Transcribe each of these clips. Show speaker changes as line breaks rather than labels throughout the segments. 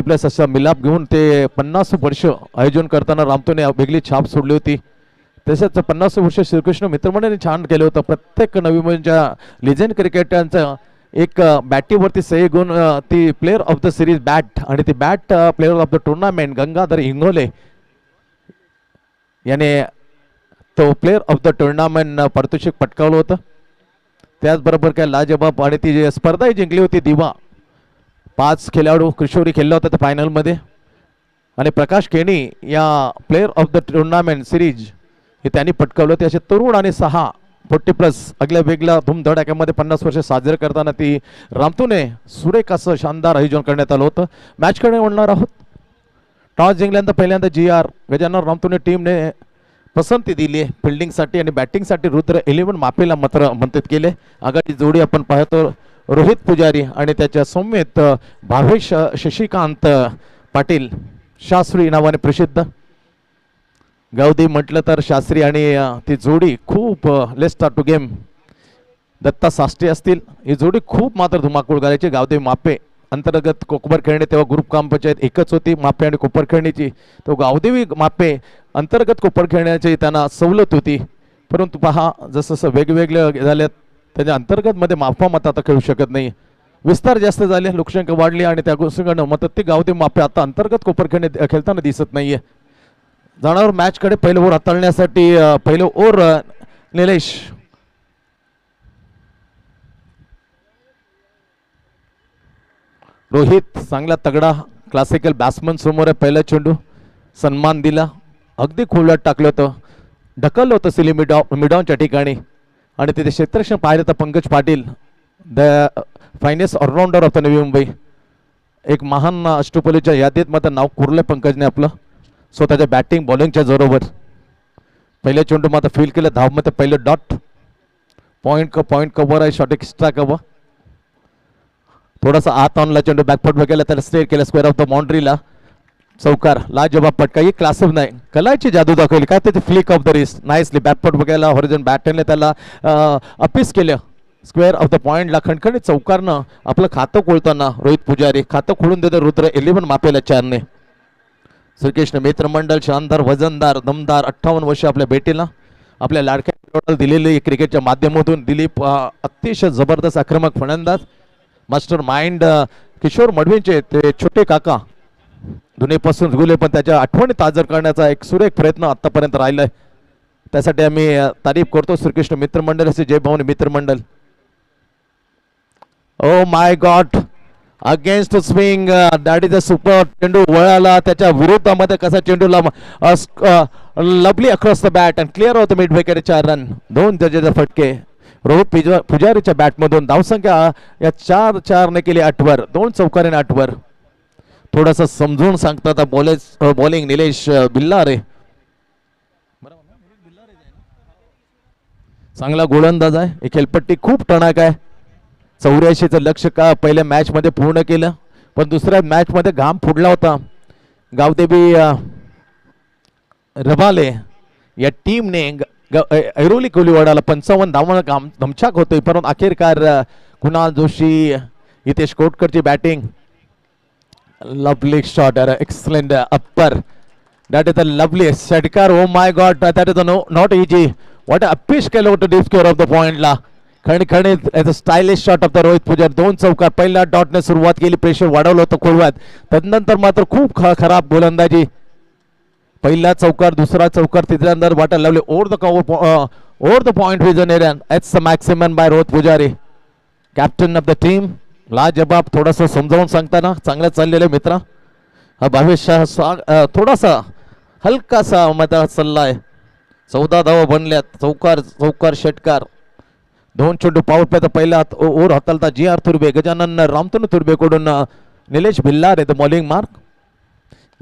Plus असा मिलाप घेऊन ते 50 वर्ष आयोजन करताना रामतोने वेगळी छाप सोडली होती. तसेच 50 वर्ष श्रीकृष्ण मित्रमंडळाने छान केलं होतं. प्रत्येक नवी मुंबईच्या लिजेंड क्रिकेटरचं एक बॅटीवरती सही गुण ती player of the series bat आणि ती bat player of the tournament Gangadhar Ingole याने तो प्लेअर ऑफ द टुर्नामेंट पारितोषिक पटकावलं होतं. त्याचबरोबर काय लाजबाब आणि ती स्पर्धाही जिंकली होती. दिवा 5 खेळाडू किशोरी खेळला होता त्या फायनलमध्ये आणि प्रकाश केणी या player of the tournament series हे त्यांनी पटकावलं होते. असे तरुण आणि 6 40+ अगल्या वेगळ्या धूमधडाक्यामध्ये 50 वर्ष साजरे करताना ती रामतोने सुरेख असं शानदार आयोजन करण्यात आलं होतं. मॅचकडे वळणार आहोत. टॉस जिंकल्यानंतर पहिल्यांदा GR गजानन रामतोने टीमने पसंती दिली आहे फिल्डिंगसाठी आणि बॅटिंगसाठी रुद्र 11 मापेला मात्र मंतित केले. आघाडी जोडी आपण पाहतो रोहित पुजारी आणि त्याच्या सौम्यत भावेश शशिकांत पाटील शास्त्री नावाने प्रसिद्ध. गावदेवी म्हटलं तर शास्त्री आणि ती जोडी खूप let's start to game Datta Sashte असतील. ही जोडी खूप मात्र धुमाकूळ घालायची. गावदेवी मापे अंतर्गत कोपर खेळणे तेव्हा ग्रुप ग्रामपंचायत एकच होती मापे आणि कोपर खेळण्याची. तो गावदेवी मापे अंतर्गत कोपर खेळण्याची त्यांना सवलत होती. परंतु पहा जसं जसं वेगवेगळे झाले त्याच्या अंतर्गतमध्ये माफा मत आता खेळू शकत नाही. विस्तार जास्त झाले लोकसंख्या वाढली आणि त्या गोष्टीकडनं मत ते गावदेवी मापे आता अंतर्गत कोपर खेळणे खेळताना दिसत नाहीये. जाणार मॅचकडे पहिलं ओव्हर हाताळण्यासाठी पहिलं ओव्हर निलेश रोहित चांगला तगडा क्लासिकल बॅट्समन समोर आहे. पहिला चेंडू सन्मान दिला अगदी खोलात टाकलं होतं ढकललं होतं सिली मिडॉनच्या ठिकाणी आणि तिथे क्षेत्ररक्षण पाहिलं तर Pankaj Patil the finest allrounder of the Navi Mumbai एक महान अष्टपैलूच्या यादीत मात्र नाव कोरलं पंकजने आपलं स्वतःच्या बॅटिंग बॉलिंगच्या जोरावर. पहिल्या चेंडू मात्र फील केलं धावमध्ये पहिलं डॉट पॉइंट कव्हर आहे शॉट एक्स्ट्रा कव्हर थोडासा आत आणला चेंडू बॅकफुट गेला त्याला स्ट्रेट केलं स्क्वेअर ऑफ द बाउंड्रीला चौकार लाजवाब पटका. ही क्लासिक नाही कलाची जादू दाखवली काय त्याची flick of the wrist nicely back foot गेला हॉरिझॉन बॅटने त्याला अपीस केलं स्क्वेअर ऑफ द पॉइंटला खणखणीत चौकारनं आपलं खातं खोलताना रोहित पुजारी खातं खोलून देतं रुद्र 11 मापेला 4ने. श्रीकृष्ण मित्रमंडळ शानदार वजनदार दमदार 58 वर्ष आपल्या भेटीला आपल्या लाडक्या दिलेली क्रिकेटच्या माध्यमातून दिलीप अतिशय जबरदस्त आक्रमक फलंदाज मास्टर माइंड किशोर मडवींचे ते छोटे काका जुनेपासून गुले पण त्याच्या आठवणी ताजर करण्याचा एक सुरेख प्रयत्न आतापर्यंत राहिलाय. त्यासाठी आम्ही तारीफ करतो श्रीकृष्ण मित्रमंडळ असे जय भवानी मित्रमंडळ. Oh my god against swing that is a super. चेंडू वळाला त्याच्या विरोधामध्ये कसा चेंडूला lovely across the bat and clear होतं मिड विकेटच्या रन 2 जजेचा फटके. रोहित पुजारीच्या बॅटमधून धावसंख्या या 4-4ने केली 8 2 चौकारीने 8 थोडासा समजून सांगतात बॉलिंग निलेश बिल्लारे चांगला गोलंदाज आहे. ही खेळपट्टी खूप टणाक आहे. 84चं लक्ष का पहिल्या मॅच मध्ये पूर्ण केलं पण दुसऱ्या मॅच मध्ये घाम फुटला होता. गावदेवी रबाले या टीमने ऐरोली कोलीवाडाला 55 धावांना धमछाक होतोय परंतु अखेरकार कुणाल जोशी हितेश कोटकरची batting lovely shot excellent upper that is a lovely षटकार. Oh my god that is not easy what a uppish केलं होतं डीप स्कोअर ऑफ द पॉइंटला खणखणीत edge a stylish shot of the Rohit Pujari 2 चौकार. पहिला डॉटने सुरुवात केली प्रेशर वाढवलं होतं खोलवात तदनंतर मात्र खूप खराब गोलंदाजी. पहिला चौकार दुसरा चौकार तिसऱ्यांदा वाटा लावले over the point vision area it's a maximum by Rohit Pujari captain of the team. लाजबाब थोडासा समजावून सांगताना चांगलं चाललेलं मित्र हा भावेश थोडासा हलकासा मधा सल्ला आहे. 14 धावा बनल्यात चौकार षटकार 2 चेंडू पाऊल पे पहिला ओव्हर हाताळता GR तुर्बे गजानन रामतोने तुर्बेकडून निलेश भिल्लार आहे बॉलिंग मार्क.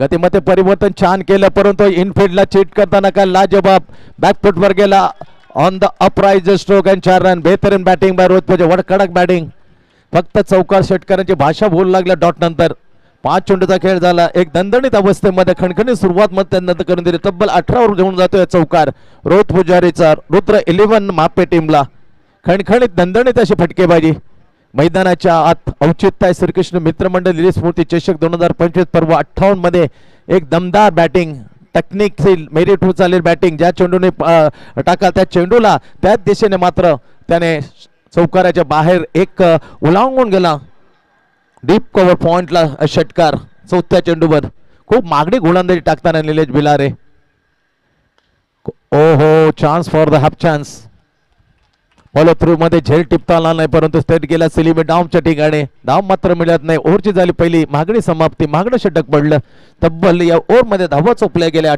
गतीमध्ये परिवर्तन छान केलं परंतु इनफिल्डला चीट करताना काय लाजबाब बॅकफुट वर गेला on the अपराइज stroke and 4 run. बेहतरीन बॅटिंग बाय रोहित पुजारी कडक बॅटिंग फक्त चौकार षटकारांची भाषा बोलू लागल्या डॉट नंतर. 5 चेंडूचा खेळ झाला एक दणदणीत अवस्थेमध्ये खणखणीत सुरुवात मध्ये नंतर करून दिली तब्बल 18 वर घेऊन जातोय चौकार रोहित पुजारीचा रुद्र 11 मापे टीमला खणखणीत दणदणीत अशी फटकेबाजी मैदानाच्या आत औचित्य आहे श्रीकृष्ण मित्रमंडळ लिली स्मृती चषक 2025 पर्व 58 मध्ये एक दमदार बॅटिंग टेक्निक मेरिट होत चालेल बॅटिंग ज्या चेंडूने टाका त्या चेंडूला त्याच दिशेने मात्र त्याने चौकाराच्या बाहेर एक ओलांडून गेला डीप कव्हर पॉइंटला षटकार चौथ्या चेंडूवर खूप मागणी गोलंदाजी टाकताना निलेश बिलारे ओहो chance for the half chance follow through मध्ये झेल टिपता आला नाही परंतु स्टेट गेला सिलिमी डाऊनच्या ठिकाणी धाव मात्र मिळत नाही ओव्हरची झाली पहिली मागणी समाप्ती मागणं षटक पडलं तब्बल या ओव्हर मध्ये धावा चोपल्या गेल्या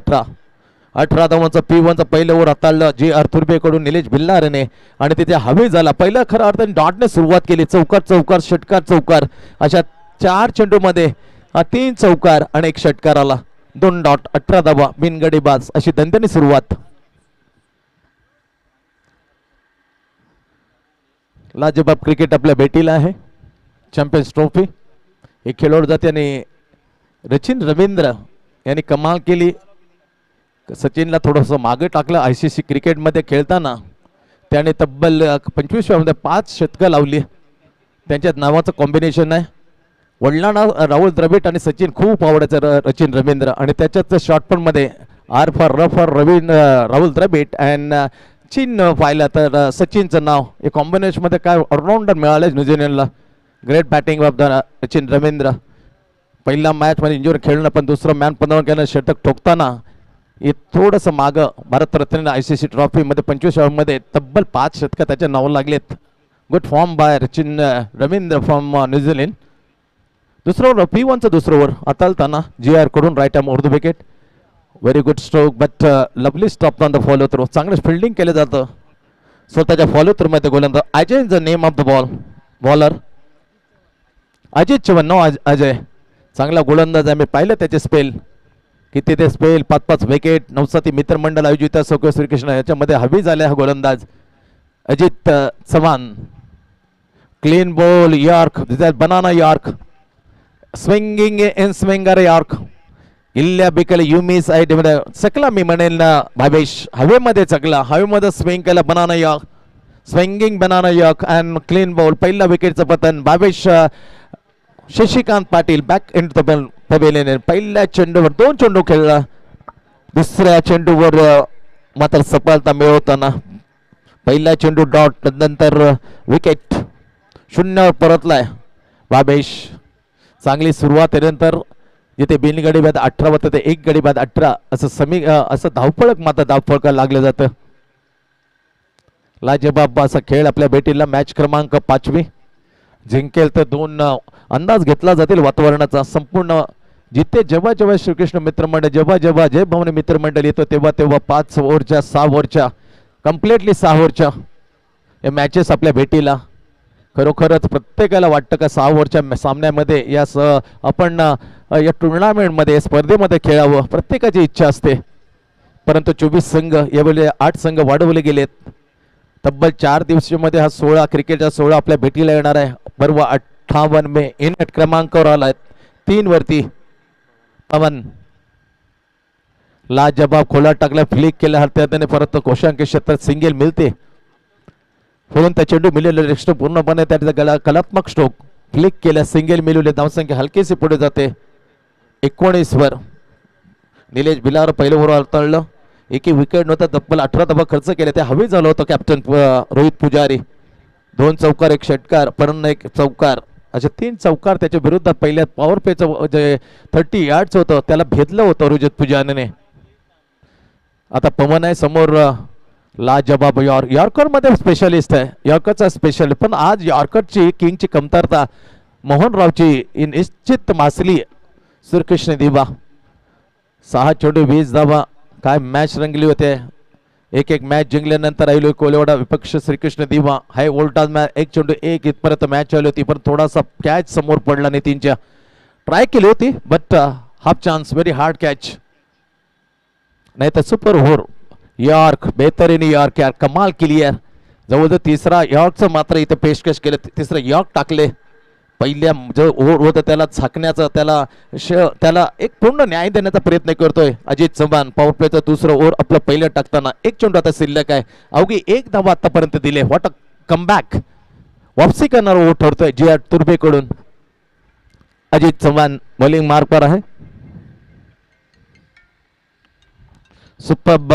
18 धावांचं P1चं पहिलं ओव्हर हाताळलं जी आर्थुर्बे कडून निलेश भिल्लारेने आणि तिथे हवी झाला पहिला खरा अर्थाने डॉटने सुरुवात केली चौकार चौकार षटकार चौकार अशा 4 चेंडू मध्ये 3 चौकार आणि 1 षटकार आला 2 डॉट 18 धावा बिनगडीबाज अशी दणदणी सुरुवात लाजवाब क्रिकेट आपल्या भेटीला आहे चॅम्पियन्स ट्रॉफी हे खेळवलं जाते आणि सचिन रवींद्र यांनी कमाल केली सचिनला थोडंसं मागे टाकलं ICC क्रिकेटमध्ये खेळताना त्याने तब्बल 25व्या मध्ये 5 शतकं लावली त्यांच्या नावाचं कॉम्बिनेशन आहे वडिलांना राहुल द्रविड आणि सचिन खूप आवडायचं सचिन रवींद्र आणि त्याच्याच शॉर्टपन मध्ये R for Rahul Dravid and चिन पाहिलं तर सचिनचं नाव हे कॉम्बिनेशन मध्ये काय ऑलराऊंडर मिळाले न्यूझीलंडला great batting of the Sachin Ravindra पहिला मॅच मध्ये इंजुरी खेळणं पण दुसरं मॅन 15 केलं षटक ठोकताना हे थोडंसं मागं भारतरत्न ICC ट्रॉफी मध्ये 25व्या मध्ये तब्बल 5 शतकं त्याच्या नाव लागलेत good form by Sachin Ravindra from न्यूझीलंड दुसरं ओव्हर P1चं दुसरं ओव्हर हाताळताना GR कडून right arm over the wicket very good stroke but lovely stop on the follow through चांगलं फिल्डिंग केलं जातं स्वतःच्या फॉलो थ्रू मध्ये गोलंदाज Ajay is the name of the bowler Ajit Chavan no Ajay चांगला गोलंदाज आहे मी पाहिलं त्याचे स्पेल किती ते स्पेल 5-5 विकेट नवसाती मित्रमंडळ आयोजित सौख्य श्रीकृष्ण याच्यामध्ये हवी झाले हा गोलंदाज Ajit Chavan clean ball york banana york swinging in swinger york इल्ल्या बिकल युमी साईड मध्ये चकला मी म्हणेल ना भावेश हवेमध्ये चकला हवेमध्ये स्विंग केला banana york swinging banana York and clean ball पहिला विकेटचं पतन Bhavesh Shashikant Patil back in the pavilion पहिल्या चेंडूवर 2 चेंडू खेळला दुसऱ्या चेंडूवर मात्र सफलता मिळवताना पहिला चेंडू डॉट नंतर विकेट 0 परतलाय भावेश चांगली सुरुवात त्यानंतर जिथे बिनगडी बाद 18 होतं ते 1 गडी बाद 18 असं धावपळक मात्र धावपळक लागलं जातं लाजबाब असा खेळ आपल्या भेटीला मॅच क्रमांक 5वी जिंकेल तर 2 अंदाज घेतला जातील वातावरणाचा संपूर्ण जिथे जेव्हा जेव्हा श्रीकृष्ण मित्रमंडळ जेव्हा जेव्हा जय भवानी मित्रमंडळ येतो तेव्हा तेव्हा 5 ओव्हरच्या 6 ओव्हरच्या कम्प्लिटली 6 ओव्हरच्या हे मॅचेस आपल्या भेटीला खरोखरच प्रत्येकाला वाटतं का 6 ओव्हरच्या सामन्यामध्ये या आपण या टुर्नामेंटमध्ये स्पर्धेमध्ये खेळावं प्रत्येकाची इच्छा असते परंतु 24 संघ यावेळी 8 संघ वाढवले गेलेत तब्बल 4 दिवसामध्ये हा 16 क्रिकेटचा 16 आपल्या भेटीला येणार आहे पर्व 58 मे इननेट क्रमांकावर आलाय 3 वरती पवन लाजवाब खोला टाकला फ्लिक केला त्याने परत कोशांक क्षेत्रात सिंगल मिळते म्हणून त्या चेंडू मिळालेले स्ट्रोक पूर्णपणे त्याचा कलात्मक स्ट्रोक फ्लिक केल्या सिंगल मिळवले धावसंख्या हलकीशी पुढे जाते 19 वर निलेश भिलार पहिलं ओव्हर हाताळलं एकही विकेट नव्हता तब्बल 18 धावा खर्च केले ते हवी झालं होतं कॅप्टन रोहित पुजारी 2 चौकार 1 षटकार परत 1 चौकार असे 3 चौकार त्याच्या विरोधात पहिल्या पॉवर प्लेचं जे 30 यार्ड्स होतं त्याला भेदलं होतं रोहित पुजारीने आता पवन आहे समोर लाजवाब यॉर्कर मध्ये स्पेशलिस्ट आहे यॉर्करचा स्पेशल पण आज यॉर्करची किंगची कमतरता मोहनरावची निश्चित मासली श्रीकृष्ण दिवा 6 चेंडू 20 धावा काय मॅच रंगली होते एक मॅच जिंकल्यानंतर आईलो कोलेवाडा विपक्ष श्रीकृष्ण दिवा हाय वोल्टाज मॅच 1 चेंडू 1 इथपर्यंत मॅच चालू होती पण थोडासा कॅच समोर पडला नितीनच्या ट्राय केली होती but half chance very hard catch नाही तर सुपर ओव्हर यॉर्क बेहतरीन यॉर्क यार कमाल केली यार जवळजवळ तिसरा यॉर्कचं मात्र इथे पेशकश केलं तिसरं यॉर्क टाकले पहिल्या जो ओव्हर होतं त्याला झाकण्याचा त्याला एक पूर्ण न्याय देण्याचा प्रयत्न करतोय अजित चव्हाण पॉवर प्लेचं दुसरं ओव्हर आपलं पहिलं टाकताना 1 चेंडू आता शिल्लक आहे अवघी 1 धावा आतापर्यंत दिले व्हॉट अ कमबॅक वापसी करणार ओव्हर ठरतोय जी तुर्बेकडून. अजित चव्हाण बॉलिंग मार्कवर आहे. सुपर्ब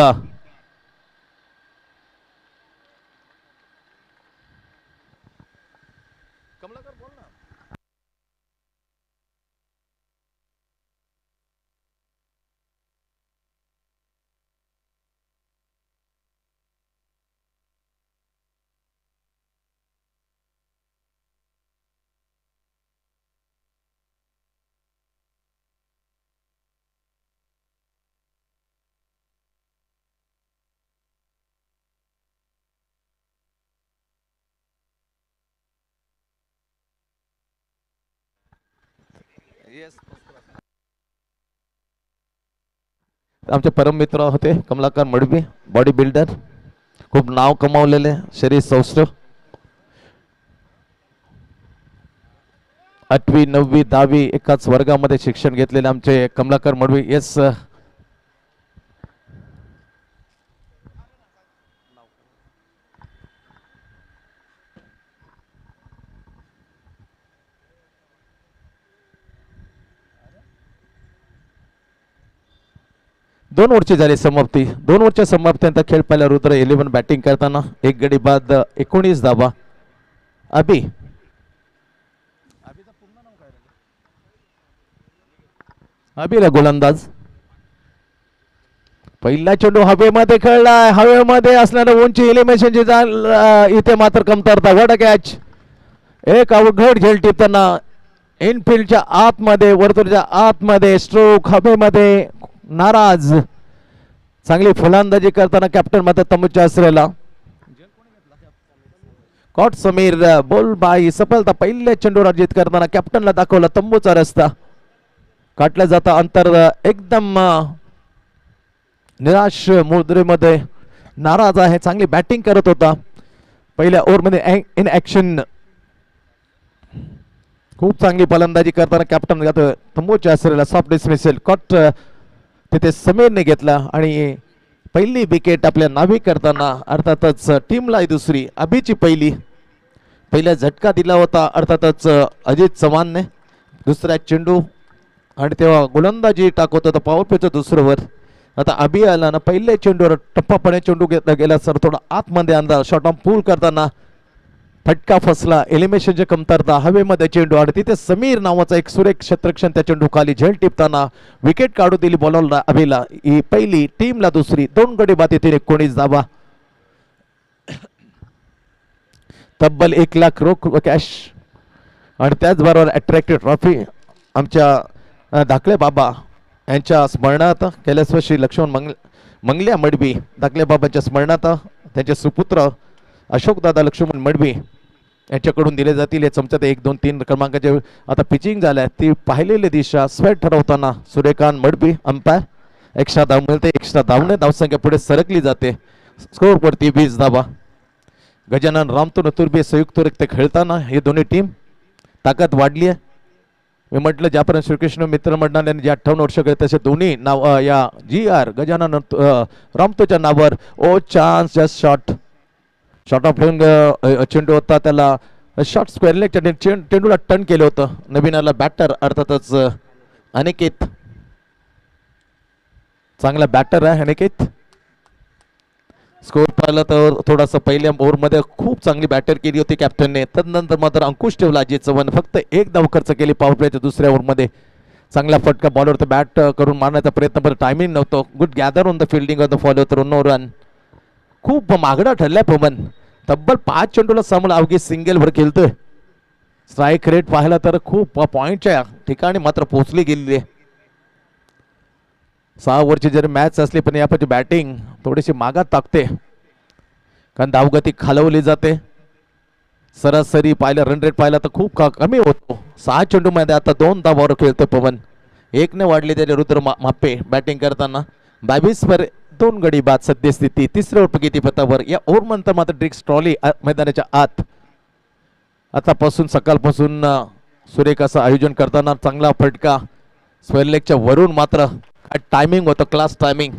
आमचे परम मित्र होते कमलाकर मडवी, बॉडी बिल्डर, खूप नाव कमावलेले, शरीर सौष्ठव. 8वी 9वी 10वी एकाच वर्गामध्ये शिक्षण घेतलेले आमचे कमलाकर मडवी. येस दोन ओव्हरची झाली समाप्ती. 2 ओव्हरच्या समाप्तीनंतर खेळ पाहिला रुद्र 11 बॅटिंग करताना. एक गडी बाद 19 धावा. अभिला गोलंदाज. पहिला चेंडू हवेमध्ये खेळलाय. हवेमध्ये असणाऱ्या उंची एलिमिनेशन इथे मात्र कमतरता. What a catch. एक अवघड झेल टिपताना इनफिल्डच्या आतमध्ये, वर्तुळच्या आतमध्ये स्ट्रोक हवेमध्ये. नाराज. चांगली फलंदाजी करताना कॅप्टन मात्र तंबूच्या आसरेला. कॉट समीर बोल बाई सफलता. पहिल्या चेंडूवर अर्जित करताना कॅप्टनला दाखवला तंबूचा रस्ता. काटलं जातं अंतर. एकदम निराश मुद्रेमध्ये नाराज आहे. चांगली बॅटिंग करत होता पहिल्या ओव्हरमध्ये इन ऍक्शन. खूप चांगली फलंदाजी करताना कॅप्टन जातं तंबूच्या आसरेला. Soft dismissal. कॉट तिथे समीरने घेतला आणि पहिली विकेट आपल्या नावी करताना अर्थातच टीमला दुसरी. अभिची पहिला झटका दिला होता अर्थातच अजित चव्हाणने. दुसरा चेंडू आणि तेव्हा गोलंदाजी टाकत होता पॉवर प्लेचं दुसरं वर. आता अभि आला ना पहिल्या चेंडूवर टप्पापणे चेंडू घेतला गेला सर. थोडा आतमध्ये अंदाज. शॉर्ट ऑन पूल करताना फटका फसला. एलिमिनेशनची कमतरता. हवेमध्ये चेंडू आणि तिथे समीर नावाचा एक सुरेख क्षेत्ररक्षण त्या चेंडू खाली झेल टिपताना विकेट काढू दिली बॉलरला अभिला. ही पहिली, टीमला दुसरी. 2 गडी बाद येतील 19 धावा. तब्बल 1 लाख रोख कॅश आणि त्याचबरोबर अट्रॅक्टिव्ह ट्रॉफी आमच्या धाकले बाबा यांच्या स्मरणार्थ कैलासवासी श्री लक्ष्मण मंगल्या मडवी धाकले बाबांच्या स्मरणार्थ त्यांचे सुपुत्र अशोकदादा लक्ष्मण मडवी यांच्याकडून दिले जातील. हे चमच्यात 1 2 3 क्रमांकाचे आता पिचिंग झाल्या ती पाहिलेली दिशा स्वेट ठरवताना सूर्यकांत मडवी अंपायर. एक्स्ट्रा धाव मिळते. एक्स्ट्रा धावने धावसंख्या पुढे सरकली जाते. स्कोर वरती 20 धावा. गजानन रामतो तुर्बे संयुक्तरित्या खेळताना हे दोन्ही टीम ताकद वाढली आहे. मी म्हटलं ज्यापर्यंत श्रीकृष्ण मित्र मंडळाने जे 58 वर्ष केले तसे दोन्ही नाव या GR गजानन रामतोच्या नावावर. ओ चान्स जस्ट शॉर्ट ऑफ चेंडू होता. त्याला शॉर्ट स्क्वेअर लेग चेंडूला टर्न केलं होतं. नवीन आला बॅटर अर्थातच अनिकेत. चांगला बॅटर आहे अनिकेत. स्कोर पाहिलं तर थोडासा पहिल्या ओव्हरमध्ये खूप चांगली बॅटर केली होती कॅप्टनने. तदनंतर मात्र अंकुश ठेवला अजित चव्हाण. फक्त 1 धाव खर्च केली पॉवर प्लेच्या दुसऱ्या ओव्हरमध्ये. चांगला फटका बॉलवर बॅट करून मारण्याचा प्रयत्न पण टायमिंग नव्हतं. Good gather on the fielding of the follow तर नो रन. खूप मागडा ठरलाय पवन. तब्बल 5 चेंडूला सामोर अवघी सिंगल वर खेळतोय. स्ट्राईक रेट पाहिला तर खूप पॉइंटच्या ठिकाणी मात्र पोहोचली गेलेली आहे. 6 ओव्हरची जरी मॅच असली पण यापैकी बॅटिंग थोडीशी मागात टाकते कारण धावगती खालवली जाते. सरासरी पाहिलं रन रेट पाहिला तर खूप कमी होतो. 6 चेंडूमध्ये आता 2 धावावर खेळतोय पवन. 1 ने वाढली त्याने रुद्र मापे बॅटिंग करताना. 22 वर 2 गडी बाद सद्यस्थिती. तिसऱ्या ओव्हर किती पतावर. या ओव्हर नंतर मात्र ड्रिक्स ट्रॉली मैदानाच्या आत आतापासून सकाळपासून सुरेख असं आयोजन करताना चांगला फटका स्क्वेअर लेगच्या वरून मात्र टायमिंग होतं क्लास टायमिंग.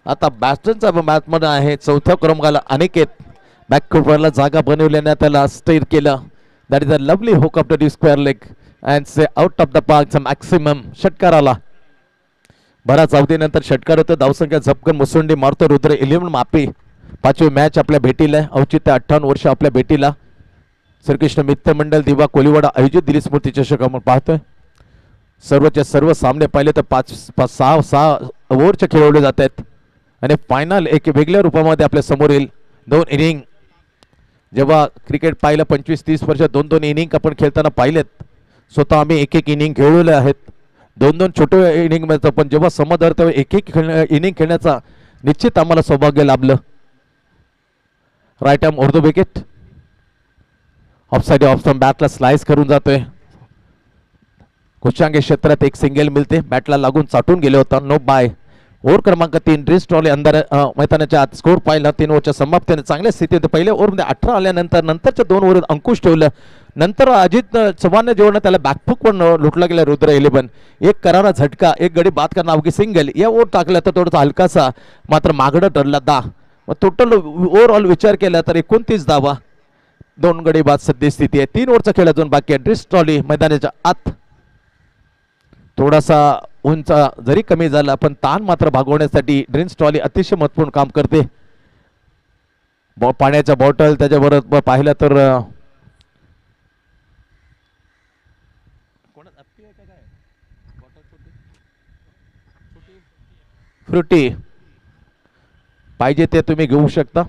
आता बॅट्समनचा मॅचमध्ये आहे 4थ्या क्रमांकाला अनिकेत. बॅकफुटवरला जागा बनवल्याने त्याला स्थिर केलं. That is a lovely hook up to the square leg and say out of the park some maximum. षटकार आला. बराच अवधीनंतर षटकार होतो. धावसंख्या झपकन मुसुंडी मारतो रुद्र 11 मापी. पाचवी मॅच आपल्या भेटीला आहे. औचित्य 58 वर्ष आपल्या भेटीला. श्रीकृष्ण मित्र मंडळ दिवा कोलीवाडा आयोजित दिल्ली स्मृती चषक आपण पाहतोय. सर्वचे सर्व सामने पाहिले तर 6 ओव्हरचे खेळवले जात आहेत आणि फायनल एक वेगळ्या रूपामध्ये आपल्या समोर येईल. 2 इनिंग जेव्हा क्रिकेट पाहिलं 25-30 वर्ष 2-2 इनिंग आपण खेळताना पाहिलेत. स्वतः आम्ही एक इनिंग खेळवले आहेत. 2-2 छोटे इनिंग मध्ये पण जेव्हा समोर तेव्हा एक इनिंग खेळण्याचा निश्चित आम्हाला सौभाग्य लाभलं. Right arm over the wicket offside off stump बॅटला स्लाइस करून जातोय. कुशांगे क्षेत्रात एक सिंगल मिळते. बॅटला लागून चाटून गेले होता. No bye. ओव्हर क्रमांक 3 ड्रिस ट्रॉली अंदर मैदानाच्या आत स्कोर पाहिला. 3 ओव्हरच्या समाप्तीने चांगल्या स्थितीत पहिल्या ओव्हरमध्ये 18 आल्यानंतर नंतरच्या 2 ओव्हर अंकुश ठेवलं. नंतर अजित चव्हाणने जेवढं त्याला बॅकफुक पण लुटला गेला रुद्र 11. एक करारा झटका एक गडी बाद करणार अवघी सिंगल या ओव्हर टाकला तर थोडासा हलकासा मात्र मागडं ठरला 10. मग टोटल ओव्हरऑल विचार केला तर 29 धावा 2 गडी बाद सध्या स्थिती आहे. 3 ओव्हरचा खेळ अजून बाकी आहे. ड्रिस ट्रॉली मैदानाच्या आत थोडासा उंच जरी कमी झाला पण ताण मात्र भागवण्यासाठी ड्रिस ट्रॉली अतिशय महत्त्वपूर्ण काम करते. पाण्याच्या बॉटल त्याच्याबरोबर पाहिलं तर फ्रुटी पाहिजे ते तुम्ही घेऊ शकता.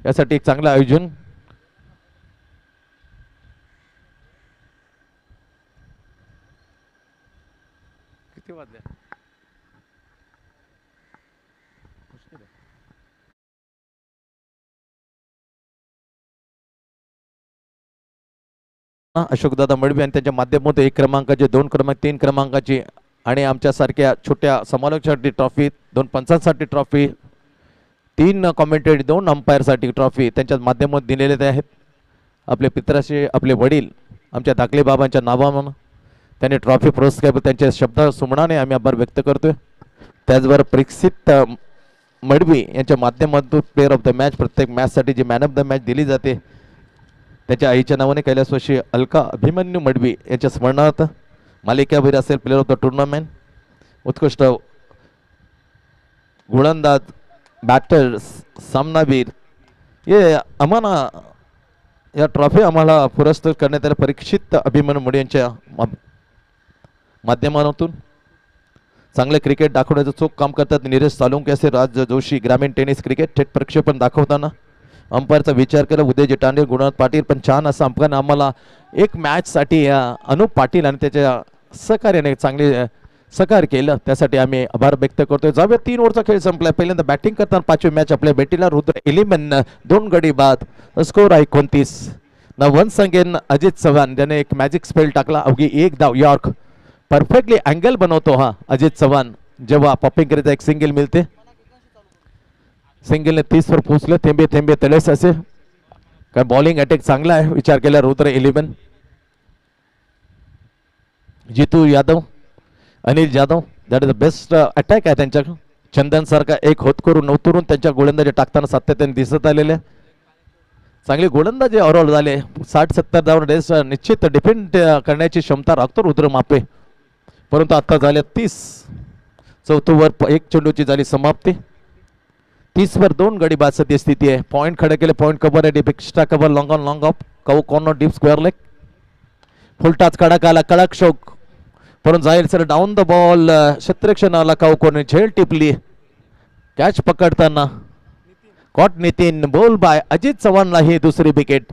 यासाठी एक चांगलं आयोजन. किती वाजले? अशोकदादा मडवी आणि त्यांच्या माध्यमातून 1 क्रमांकाचे 2 क्रमांक 3 क्रमांकाची आणि आमच्यासारख्या छोट्या समालोचकांसाठी ट्रॉफी 2 पंचांसाठी ट्रॉफी 3 कॉमेंटेटरी 2 अंपायरसाठी ट्रॉफी त्यांच्या माध्यमातून दिलेले आहेत. आपले पित्राचे आपले वडील आमच्या धाकले बाबांच्या नावानं त्यांनी ट्रॉफी पुरस्कार त्यांच्या शब्द सुमनाने आम्ही आभार व्यक्त करतोय. त्याचबरोबर परीक्षित मडवी यांच्या माध्यमातून प्लेअर ऑफ द मॅच प्रत्येक मॅचसाठी जी मॅन ऑफ द मॅच दिली जाते त्याच्या आईच्या नावाने कैलासवासी अलका अभिमन्यू मडवी यांच्या स्मरणार्थ मालिकावीर असेल प्लेअर ऑफ द टुर्नामेंट उत्कृष्ट गोलंदाज बॅटर सामनावीर हे आम्हाला या ट्रॉफी आम्हाला पुरस्कृत करण्यात आल्या परीक्षित अभिमन्यू मडवी यांच्या माध्यमातून. चांगले क्रिकेट दाखवण्याचं चोख काम करतात नीरज सालुंके असे राज जोशी ग्रामीण टेनिस क्रिकेट थेट प्रक्षेपण दाखवताना अंपायरचा विचार केला उदय जिटांडे गुणवंत पाटील पण छान असं अंपायरने आम्हाला एक मॅचसाठी अनुप पाटील आणि त्याच्या सहकार्याने चांगले सहकार्य केलं त्यासाठी आम्ही आभार व्यक्त करतोय. जाऊया 3 ओव्हरचा खेळ संपलाय. पहिल्यांदा बॅटिंग करताना 5वी मॅच आपल्या भेटीला रुद्र 11 2 गडी बाद स्कोर आहे 29. वन्स अगेन अजित चव्हाण ज्याने एक मॅजिक स्पेल टाकला अवघी 1 धाव. यॉर्क परफेक्टली अँगल बनवतो हा अजित चव्हाण जेव्हा पॉपिंग करीता एक सिंगल मिळते. सिंगलने 30 वर पोहोचलं. थेंबे थेंबे तळेस असे काय बॉलिंग अटॅक चांगला आहे विचार केला Rudra 11. Jitu Yadav Anil Jadhav that is the best attack आहे त्यांच्याकडे. चंदन सारखा एक होतकरून उतरून त्यांच्या गोलंदाजी टाकताना सातत्याने दिसत आलेले चांगले गोलंदाजी ओव्हरऑल झाले. 60-70 धावा निश्चित डिफेंड करण्याची क्षमता राखतो रुद्र मापे परंतु आता झाल्या 30. 4थं ओव्हर 1 चेंडूची झाली समाप्ती. 30 वर 2 गडी बाद सध्या स्थिती आहे. पॉईंट खडे केले. पॉईंट कव्हर आहे. Deep extra cover long on long off corner deep square leg full toss कडक आला कडक शोक परंतु जाईल सर डाऊन द बॉल क्षेत्रक्षणाला काऊ कोणी झेल टिपली. कॅच पकडताना caught Nitin ball by Ajit चव्हाणला ही दुसरी विकेट.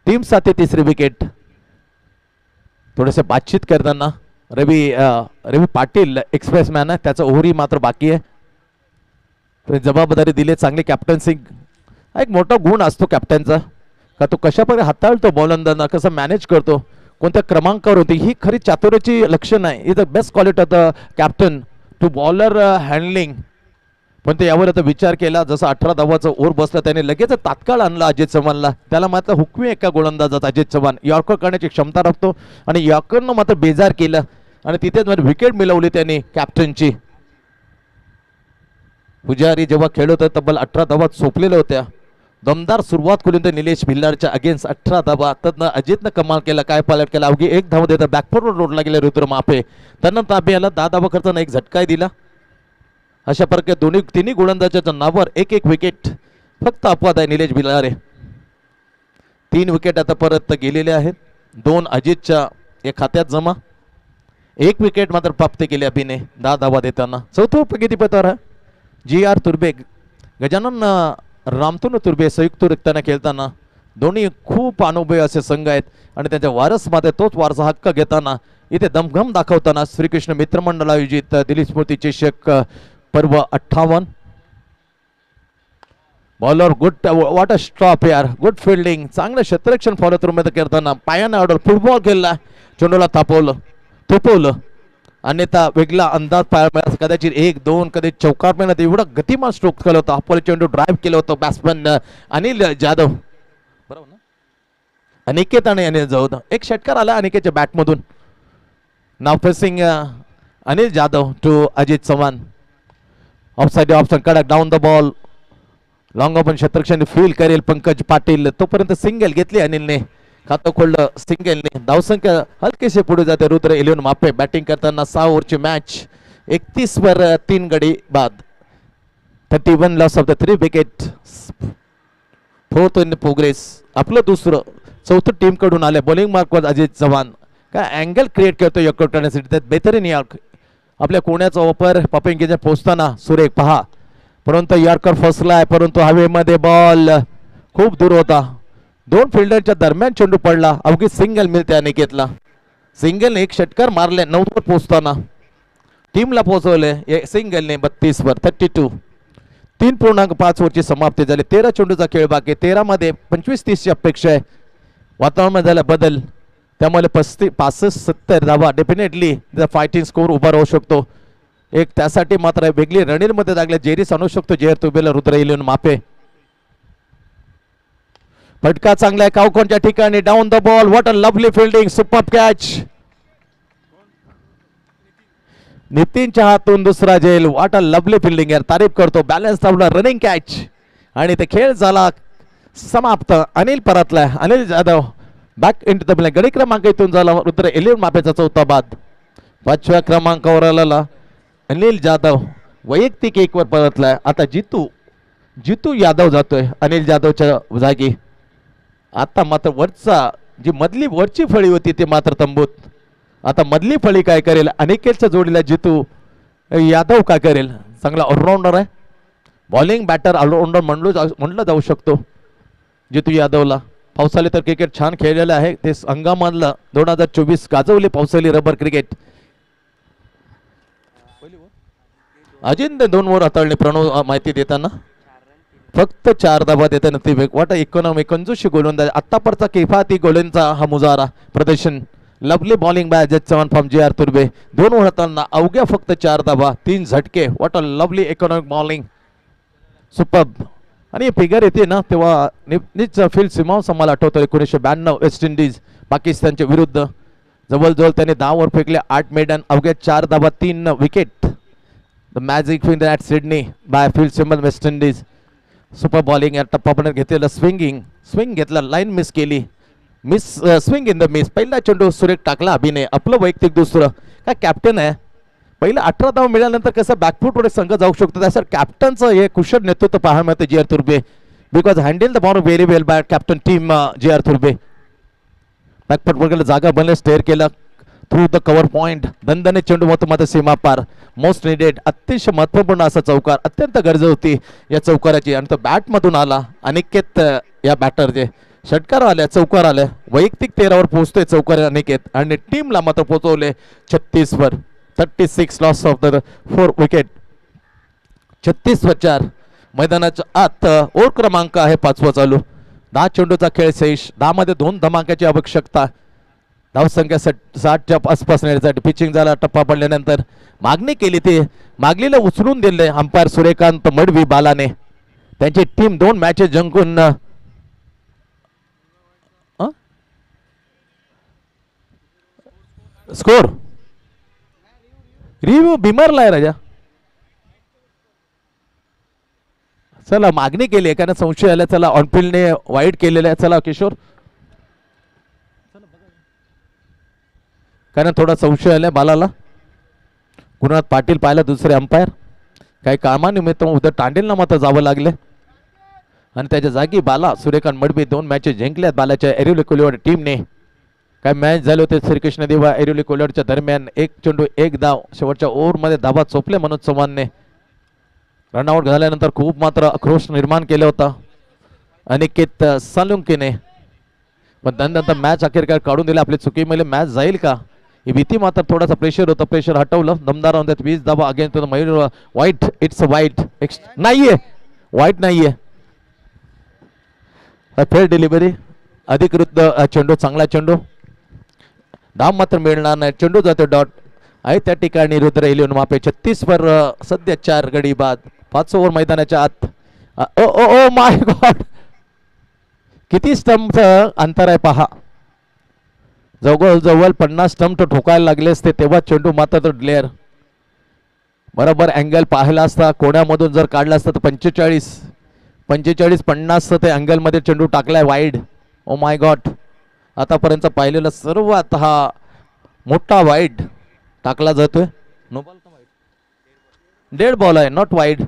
टीम साठी 3री विकेट. थोडेसे बातचीत करताना रवी पाटील एक्सप्रेसमॅन आहे त्याचा ओव्हरी मात्र बाकी आहे. जबाबदारी दिली चांगली कॅप्टन्सी एक मोठा गुण असतो कॅप्टनचा का तो कशा प्रकारे हाताळतो बॉलंदांना कसं मॅनेज करतो कोणत्या क्रमांकावर होती ही खरी चातुर्याची लक्षण आहे. Is the best quality of the captain to bowler handling. पण ते यावर आता विचार केला जसं 18 धावाचा ओव्हर बसला त्याने लगेच तात्काळ आणला अजित चव्हाणला. त्याला मात्र हुकमी एका गोलंदाजात अजित चव्हाण यॉर्कर करण्याची क्षमता राखतो आणि यॉर्करनं मात्र बेजार केलं आणि तिथेच विकेट मिळवली त्यांनी कॅप्टनची. पुजारी जेव्हा खेळत होता तब्बल 18 धावा सोपलेल्या होत्या दमदार सुरुवात करून ते निलेश भिल्लारच्या अगेन्स्ट 18 धावा. तदनं अजितनं कमाल केला, काय पालट केला, अवघी एक धाव देतात बॅकफोर्डवर रोडला गेले ऋतुराम मापे. त्यानंतर अभियाला 10 धावा करताना एक झटकाही दिला. अशा प्रकारे तिन्ही गोलंदाजाच्या नावावर एक एक विकेट फक्त अपवाद आहे निलेश भिल्लारे. 3 विकेट आता परत गेलेले आहेत. 2 अजितच्या या खात्यात जमा. 1 विकेट मात्र प्राप्त केली अभिने 10 धावा देताना. चौथं प्रगतीपथावर GR तुर्बे गजानन रामतुन तुर्बे संयुक्तरित्याने खेळताना. दोन्ही खूप अनुभवी असे संघ आहेत आणि त्यांच्या वारसमध्ये तोच वारसा हक्क घेताना इथे दमघम दाखवताना श्रीकृष्ण मित्रमंडळ आयोजित दिलीप स्मृती चषक पर्व 58. Bowler good, what a stop यार, गुड फिल्डिंग, चांगलं क्षेत्ररक्षण फॉलो थ्रू मध्ये करताना पायाने ऑर्डर फुटबॉल खेळला, चेंडूला थोपवलं अन्यथा वेगळा अंदाज पाहायला कदाचित 1-2 कधी चौकार मेहनत एवढा गतिमान स्ट्रोक केला होता. आपण चेंडू ड्राईव्ह केलं होतं बॅट्समन अनिल जाधव, बरोबर ना, अनिकेत आणि अनिल जाधव. एक षटकार आला अनिकेतच्या बॅटमधून. नाव facing Anil Jadhav to Ajit Chavan. Offside option कडक, down the ball, long open क्षेत्ररक्षण फील करेल पंकज पाटील. तोपर्यंत सिंगल घेतली अनिलने, खातं खोललं सिंगलने. धावसंख्या हलकेसे पुढे जाते. रुद्र 11 मापे बॅटिंग करताना 6 ओव्हरची मॅच 31 वर 3 गडी बाद. 31 loss of the 3 wicket. 4th in progress. आपलं चौथं टीम कडून आले. बॉलिंग मार्कवर अजित चव्हाण. काय अँगल क्रिएट करतो यॉर्कर करण्यासाठी, त्यात बेहतरीन यॉर्क. आपल्या कोण्याचा वापर पपिंगेच्या पोहोचताना सुरेख पहा, परंतु यॉर्कर फसलाय, परंतु हवेमध्ये बॉल खूप दूर होता. 2 फिल्डरच्या दरम्यान चेंडू पडला. अवघी सिंगल मिळते अनिकेतला. सिंगलने 1 षटकार मारले 9 वर पोहोचताना. टीमला पोहोचवले सिंगलने 32 वर 32. 3.5 ओव्हरची समाप्ती झाली. 13 चेंडूचा खेळ बाकी. 13 मध्ये 25-30 ची अपेक्षा आहे. वातावरणामध्ये झाला बदल, त्यामुळे 65-70 धावा डेफिनेटली फायटिंग स्कोर उभा राहू शकतो. एक त्यासाठी मात्र वेगळी रणनीतीमध्ये लागले जेरीस आणू शकतो जेर तुबेला रुद्र 11 मापे. फटका चांगला आहे कावकोनच्या ठिकाणी. Down the ball, what a lovely fielding, super catch. नितीनच्या हातून दुसरा झेल. व्हॉट अ लवली फिल्डिंग यार, तारीफ करतो. बॅलन्स लावला, रनिंग कॅच आणि ते खेळ झाला समाप्त. अनिल परतलाय, Anil Jadhav back into the play. गडी क्रमांक इथून झाला रुद्र 11 मापेचा 4था बाद. 5व्या क्रमांकावर आलेला अनिल जाधव वैयक्तिक 1 वर परतलाय. आता जितू यादव जातोय अनिल जाधवच्या जागी. आता मात्र जी वरची फळी होती ती मात्र तंबूत. आता मधली फळी काय करेल, अनिकेतच्या जोडीला जितू यादव काय करेल. चांगला ऑलराऊंडर आहे, बॉलिंग बॅटर ऑलराऊंडर म्हणलं जाऊ शकतो जितू यादवला. पावसाळी तर क्रिकेट छान खेळलेलं आहे. ते हंगामातलं 2024 गाजवली पावसाळी रबर क्रिकेट. अजिंक्य 2 ओव्हर हाताळले प्रणव माहिती देताना. फक्त 4 धावा देताना ती वाटा इकॉनॉमी कंजूशी गोलंदाज. आत्तापर्यंत किफायती गोलंदाजा हा मुजारा प्रदर्शन. Lovely bowling by Ajit Chavan from GR तुर्बे. 2 over हाताळताना अवघ्या फक्त 4 धावा 3 झटके. What a lovely economic bowling, superb. आणि फिगर येते ना तेव्हा निच फील्ड सिमांस आम्हाला आठवतो. 1992 वेस्ट इंडिज पाकिस्तानच्या विरुद्ध जवळजवळ त्याने 10 ओव्हर फेकले, 8 मेडन, अवघ्या 4 धावा 3 wicket. The magic field at Sydney by field Simon West Indies. Super bowling या टप्पापर्यंत घेतलेलं स्विंग घेतला, लाईन मिस केली, स्विंग इन द मिस. पहिला चेंडू सुरेख टाकला अभिनय. आपलं वैयक्तिक दुसरं. काय कॅप्टन आहे, पहिला 18 धाव मिळाल्यानंतर कसं बॅकफूट वर संघ जाऊ शकतो. त्याचं कॅप्टनचं हे कुशल नेतृत्व पाहायला मिळतं GR Turbe. Because handle the ball very well by captain team GR Turbe. Backfoot वर जागा बनले, स्टेअर केला थ्रू द कव्हर पॉइंट. दणदणे चेंडू होतो मात्र सीमा पार. मोस्ट निडेड, अतिशय महत्वपूर्ण असा चौकार. अत्यंत गरज होती या चौकाराची आणि तो बॅट मधून आला. अनिकेत या बॅटर जे षटकार आल्या, चौकार आल्या, वैयक्तिक 13 वर पोहोचतोय चौकार अनिकेत आणि टीमला मात्र पोहोचवले 36 वर. 36 लॉस ऑफ द 4 विकेट. 36 वर 4. मैदानाच्या आत ओव्हर क्रमांक आहे 5वा चालू. 10 चेंडूचा खेळ शेष. 10 मध्ये 2 धमाक्याची आवश्यकता. धावसंख्या 60च्या आसपास नेण्यासाठी. पिचिंग झाला, टप्पा पडल्यानंतर मागणी केली, ते मागणीला उचलून दिले अंपायर सूर्यकांत मडवी बालाने. त्यांची टीम 2 मॅचेस जिंकून स्कोर रिव्ह्यू बिमरला आहे राजा. चला मागणी केली आहे कारण संशय आला. चला ऑनफिल्डने वाईट केलेलं आहे. चला किशोर, कारण थोडा संशय आलाय बालाला. कुणाल पाटील पाहिला दुसरे अंपायर, काही कामानिमित्त उद्या तांडेलला मात्र जावं लागले आणि त्याच्या जागी बाला सूर्यकांत मडबी 2 मॅचेस जिंकल्यात बालाच्या एरिवली कोलिवाड टीमने. काय मॅच झाले होते श्रीकृष्ण देवा एरिवली कोलिवाडच्या दरम्यान. 1 चेंडू 1 धाव शेवटच्या ओव्हरमध्ये धाबा चोपले मनोज चव्हाणने. रनआउट झाल्यानंतर खूप मात्र आक्रोश निर्माण केला होता अनिकेत सालुंकेने, पण त्यानंतर मॅच अखेरकार काढून दिला. आपली चुकीमुळे मॅच जाईल का ही भीती मात्र थोडासा प्रेशर होतं. प्रेशर हटवलं. दमदार राहून 20 धावा अगेन्स्ट मयूर. वाईट, इट्स वाईट नाहीये, वाईट नाहीये. फेअर डिलिव्हरी अधिकृत चेंडू, चांगला चेंडू, धाव मात्र मिळणार नाही. चेंडू जातो डॉट आहे त्या ठिकाणी. रुद्र एलियन मापे 36 वर सध्या 4 गडी बाद. 5 ओव्हर मैदानाच्या आत. ओ ओ ओ माय गॉड, किती स्टंप अंतर आहे पहा. जवळ 50 स्टंप ठोकायला लागले असते तेव्हा चेंडू मात्र तो डिलेअर. बरोबर अँगल पाहिला असता, कोण्यामधून जर काढला असता तर 45-50 ते अँगलमध्ये चेंडू टाकलाय वाईड. ओ माय गॉड, आतापर्यंत पाहिलेला सर्वात हा मोठा वाईड टाकला जातोय. नो बॉल का वाईड? डेड बॉल आहे, नॉट वाईड.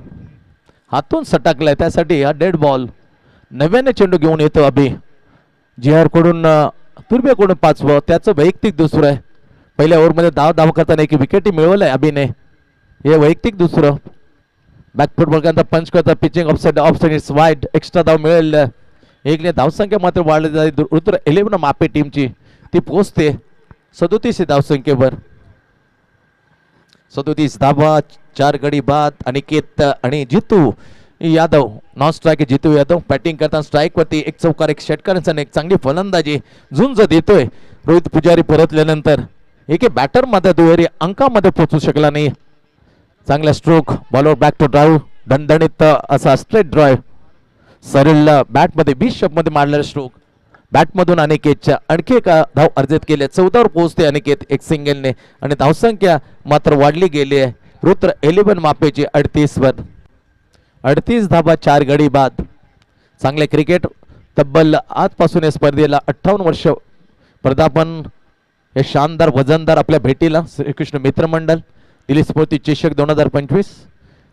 हातून सटकलाय त्यासाठी हा डेड बॉल. नव्याने चेंडू घेऊन येतो अभि. जिहार कडून तुर्बेकडून 5वं, त्याचं वैयक्तिक दुसरं आहे. पहिल्या ओव्हरमध्ये धाव करताना 1 विकेटी मिळवलंय अभिने. हे वैयक्तिक दुसरं. बॅक फुटबॉल पंच करता pitching offside it's wide. Extra धाव मिळेल. एकने धावसंख्या मात्र वाढली जाईल. रुद्र 11 मापे टीमची ती पोहोचते 37 धावसंख्येवर. 37 धावा, 4 गडी बाद. अनिकेत आणि जितू यादव नॉन स्ट्राईक. जितू यादव बॅटिंग करताना स्ट्राईक वरती 1 चौकार 1 षटकारांचा एक चांगली फलंदाजी झुंज देतोय. रोहित पुजारी परतल्यानंतर एक बॅटर मध्ये दुहेरी अंकामध्ये पोहोचू शकला नाही. चांगला स्ट्रोक, बॉलवर बॅक टू ड्राईव्ह, दणदणीत असा स्ट्रेट ड्राईव्ह. सरळ बॅट मध्ये 20 मध्ये मारलेला स्ट्रोक. बॅटमधून अनिकेतच्या आणखी एक धाव अर्जित केले. 14 वर पोहोचते अनिकेत 1 सिंगलने आणि धावसंख्या मात्र वाढली गेली आहे. रुद्र 11 मापेची 38 वर. 38 धावा, 4 गडी बाद. चांगले क्रिकेट. तब्बल आजपासून या स्पर्धेला 58 वर्ष पदार्पण. हे शानदार वजनदार आपल्या भेटीला श्रीकृष्ण मित्रमंडळ दिल्ली स्फूर्ती चषक 2025.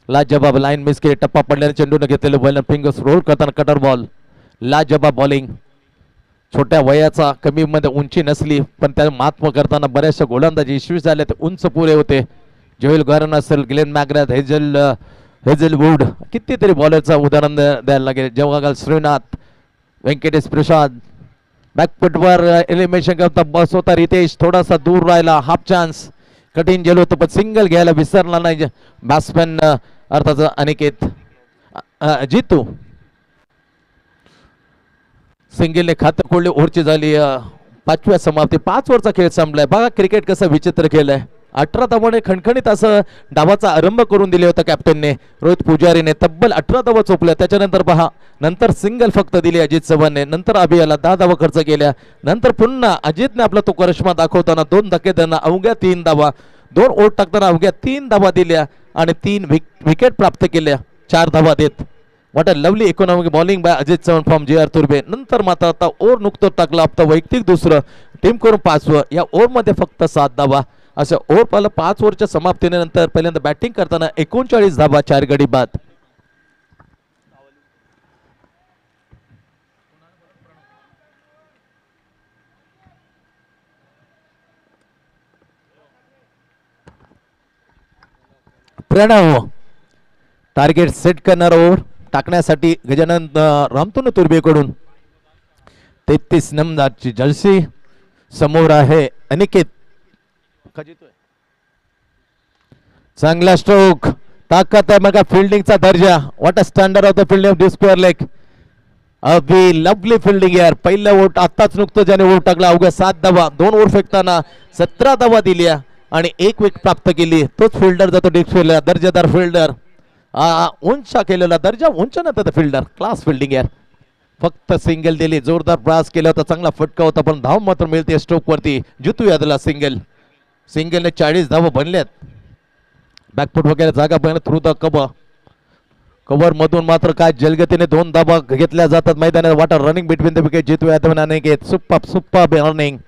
लाजवाब लाईन मिस केली. टप्पा पडल्याने चेंडूने घेतलेले बॉल फिंगर्स रोल करताना कटर बॉल. लाजवाब बॉलिंग. छोट्या वयाचा, कमी मध्ये उंची नसली पण त्या मात्म करताना बऱ्याचशा गोलंदाजी यशस्वी झाले. ते उंच पुरे होते. जोएल गॉर्डन असेल, ग्लेन मॅग्राथ, हेझलवूड, कितीतरी बॉलरचं उदाहरण द्यायला लागेल. जवाहरलाल श्रीनाथ, व्यंकटेश प्रसाद. बॅकफुटवर एलिमिनेशन करता बस होता रितेश. थोडासा दूर राहिला. Half chance. कठीण गेलो होतं पण सिंगल घ्यायला विसरला नाही बॅट्समॅन अर्थात अनिकेत. जितू सिंगलने खातं खोडले. ओव्हरची झाली 5व्या समाप्ती. 5 ओव्हरचा खेळ संपलाय. बघा क्रिकेट कसं विचित्र केलंय. 18 धावाने खणखणीत असं डावाचा आरंभ करून दिले होता कॅप्टनने रोहित पुजारीने. तब्बल 18 धावा चोपल्या. त्याच्यानंतर पहा, नंतर सिंगल फक्त दिली अजित चव्हाणने. नंतर अभियाला 10 धावा खर्च केल्या. नंतर पुन्हा अजितने आपला तो करिश्मा दाखवताना 2 धक्के देताना अवघ्या 3 धावा, 2 ओव्हर टाकताना अवघ्या 3 धावा दिल्या आणि 3 विकेट प्राप्त केल्या 4 धावा देत. What a lovely economic bowling by Ajit Chavan from J R. Turbe. नंतर मात्र आता ओव्हर नुकतं टाकला. आता वैयक्तिक दुसरं, टीम करून 5वं. या ओव्हरमध्ये फक्त 7 धावा. असं ओव्हर पाहिलं. 5 ओव्हरच्या समाप्तीनंतर पहिल्यांदा बॅटिंग करताना 39 धावा, 4 गडी बाद. प्रणव टार्गेट सेट करणार ओव्हर टाकण्यासाठी गजानन रामतुन तुर्बेकडून 33 नंबरची जर्सी. समोर आहे अनिकेत. चांगला स्ट्रोक, ताकद आहे मग फिल्डिंगचा दर्जा. What a standard of the fielding of this player leg. अगदी लवली फिल्डिंग यार. पहिला ओव्हर आत्ताच नुकतं ज्याने ओव्हर टाकला. अवघ्या 7 धावा, 2 ओव्हर फेकताना 17 धावा दिल्या आणि 1 विकेट प्राप्त केली. तोच फिल्डर जातो डिस्क फिल्डर. दर्जेदार फिल्डर, उंच केलेला दर्जा, उंच नव्हता फिल्डर. क्लास फिल्डिंग यार. फक्त सिंगल दिली. जोरदार प्रयास केला होता. चांगला फटका होता पण धाव मात्र मिळते स्ट्रोक वरती. जितू यादवला सिंगलने 40 धावा बनल्यात. बॅकफुट वगैरे जागा बघणं थ्रू द कबर. कव्हर मधून मात्र काय जलगतीने 2 धावा घेतल्या जातात मैदानात. Water running between the wicket Jitu Yadav Aniket super running.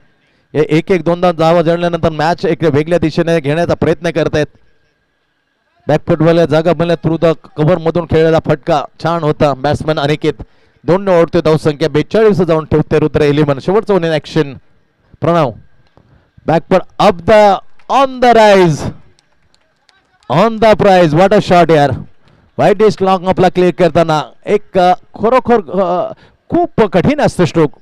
एक 2 धावा जळल्यानंतर मॅच एक वेगळ्या दिशेने घेण्याचा प्रयत्न करतायत. बॅकफुट वाल्या जागा बनल्या थ्रू द कव्हर मधून खेळलेला फटका छान होता. बॅट्समन अनिकेत 2 ने ओढतोय. धावसंख्या 42 जाऊन ठेवते रुद्र 11. शेवटचं one in action. Pranav backfoot up the on the rise on the prize. What a shot यार. वाईटेस्ट लॉंग आपला क्लिअर करताना एक खरोखर खूप कठीण असतं स्ट्रोक.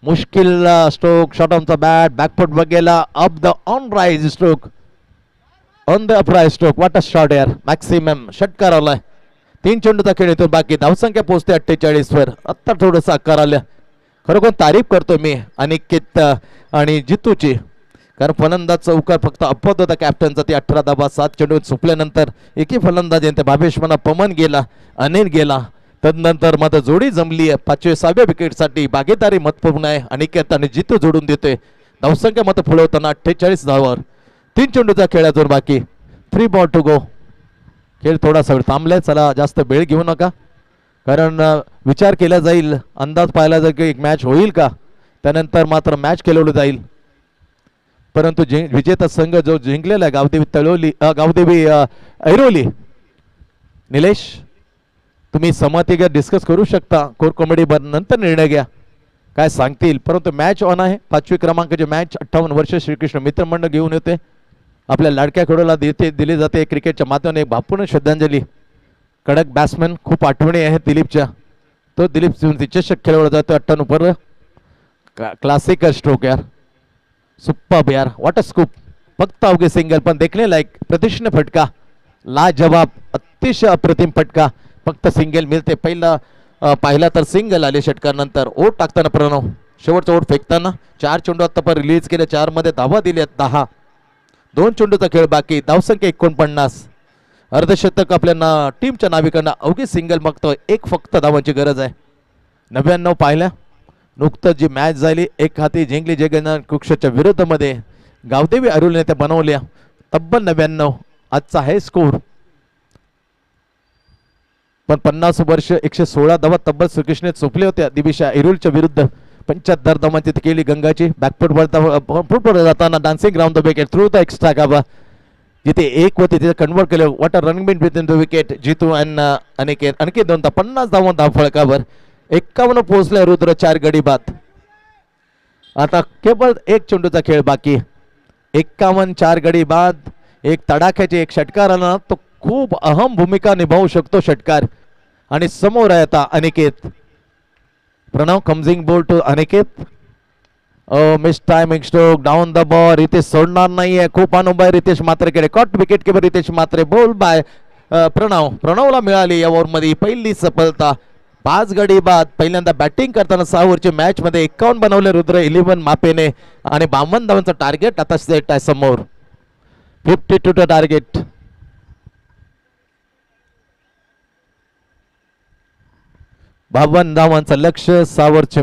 मुश्किल stroke. Shot on the bat. Back foot Baghela. Up the on rise stroke on the अपराइज stroke. What a shot यार. मॅक्सिमम षटकार आलाय. 3 चेंडूचा खेळ येतो बाकी. धावसंख्या पोहोचते 48 वर. आत्ता थोडंसं आकार आल्या. खरोखर तारीफ करतो मी अनिकेत आणि जितूची. कारण फलंदाज चौकार फक्त अपवाद होता कॅप्टनचा. ती 18 धावा 7 चेंडू सुटल्यानंतर एकही फलंदाज यांच्या भावेश म्हणा पमन गेला. अनिल गेला. तदनंतर मात्र जोडी जमली आहे. 5व्या विकेटसाठी भागीदारी महत्वपूर्ण आहे. अनिकेत आणि जितू जोडून देतोय. धावसंख्या मात्र फुलवताना 48 धावावर. 3 चेंडूचा खेळ अजून बाकी. 3 बॉल टू गो. खेळ थोडासा वेळ थांबलाय. चला जास्त वेळ घेऊ नका. कारण विचार केला जाईल. अंदाज पाहिला जाईल की एक मॅच होईल का. त्यानंतर मात्र मॅच खेळवलं जाईल. परंतु विजेता संघ जो जिंकलेला आहे गावदेवी ऐरोली. निलेश तुम्ही सहमती घ्या. डिस्कस करू शकता. कोर कॉमेडी नंतर निर्णय घ्या काय सांगतील. परंतु मॅच ऑन आहे. 5वी क्रमांकाची मॅच. 58 वर्ष श्रीकृष्ण मित्रमंडळ घेऊन येते. आपल्या लाडक्या खेळाडूला दिली जाते क्रिकेटच्या माध्यमाने एक भावपूर्ण श्रद्धांजली. कडक बॅट्समॅन. खूप आठवणी आहेत दिलीपच्या. तो दिलीप चषक खेळवला जातो. 98 पर क्लासिक स्ट्रोक यार. सुप्पर यार. What a scoop. फक्त अवघे सिंगल पण देखणे लायक प्रतिष्ठित फटका. लाजवाब अतिशय अप्रतिम फटका. फक्त सिंगल मिळते. पाहिला तर सिंगल आले षटकार नंतर. ओट टाकताना प्रणव. शेवटचा ओट फेकताना 4 चेंडू आतापर्यंत रिलीज केले. 4 मध्ये धावा दिल्यात 10. 2 चेंडूचा खेळ बाकी. धावसंख्या 49. अर्धशतक आपल्या टीमच्या नाविकांना अवघी सिंगल बघतोय. एक फक्त धावांची गरज आहे. 99 पाहिल्या. नुकतंच जी मॅच झाली एक हाती जिंकली जगन्नाथ कुक्षच्या विरोधामध्ये गावदेवी अरुलने त्या बनवल्या. तब्बल 99 आजचा आहे स्कोर. पण 50 वर्ष 116 धावा तब्बल श्रीकृष्ण चुकले होत्या दिबिशा एरुलच्या विरुद्ध. 75 धावांची केली गंगाची. बॅकफुट जाताना dancing ground the wicket through the extra गावा. जिथे एक होते तिथे कन्वर्ट केले. Water running been within the wicket. Jitu Aniket 50 धावा धावफळकावर. 51 पोहोचले रुद्र. 4 गडी बाद. आता केवळ 1 चेंडूचा खेळ बाकी. 51 4 गडी बाद. एक तडाख्याचे एक षटकार आला. तो खूप अहम भूमिका निभावू शकतो षटकार. आणि समोर आहे आता अनिकेत. प्रणव कम्सिंग ball to Aniket. Miss timing stroke down the ball. Ritesh सोडणार नाहीये. खूप अनुभव आहे रितेश मात्रेकडे. Caught wicket keeper Ritesh Mhatre. Ball by प्रणवला मिळाली या ओव्हरमध्ये पहिली सफलता. 5 गडी बाद. पहिल्यांदा बॅटिंग करताना 6 ओव्हरच्या मॅच मध्ये 51 बनवले रुद्र 11 मापेने. आणि 52 धावांचं टार्गेट आता सेट आहे समोर. 52 टार्गेट. बावन धावांचं लक्ष्य. 6 ओव्हरची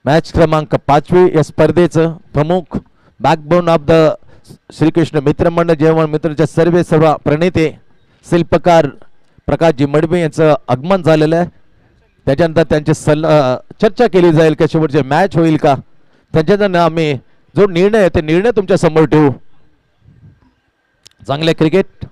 मॅच क्रमांक 5वी या स्पर्धेचं प्रमुख. बॅकबोन ऑफ द श्रीकृष्ण मित्रमंडळ जेवण मित्रच्या सर्व प्रणेते शिल्पकार प्रकाशजी मडबे यांचं आगमन झालेलं आहे. त्याच्यानंतर त्यांची चर्चा केली जाईल की शेवटची मॅच होईल का. त्यांच्यानंतर आम्ही जो निर्णय आहे ते निर्णय तुमच्या समोर ठेवू. चांगले क्रिकेट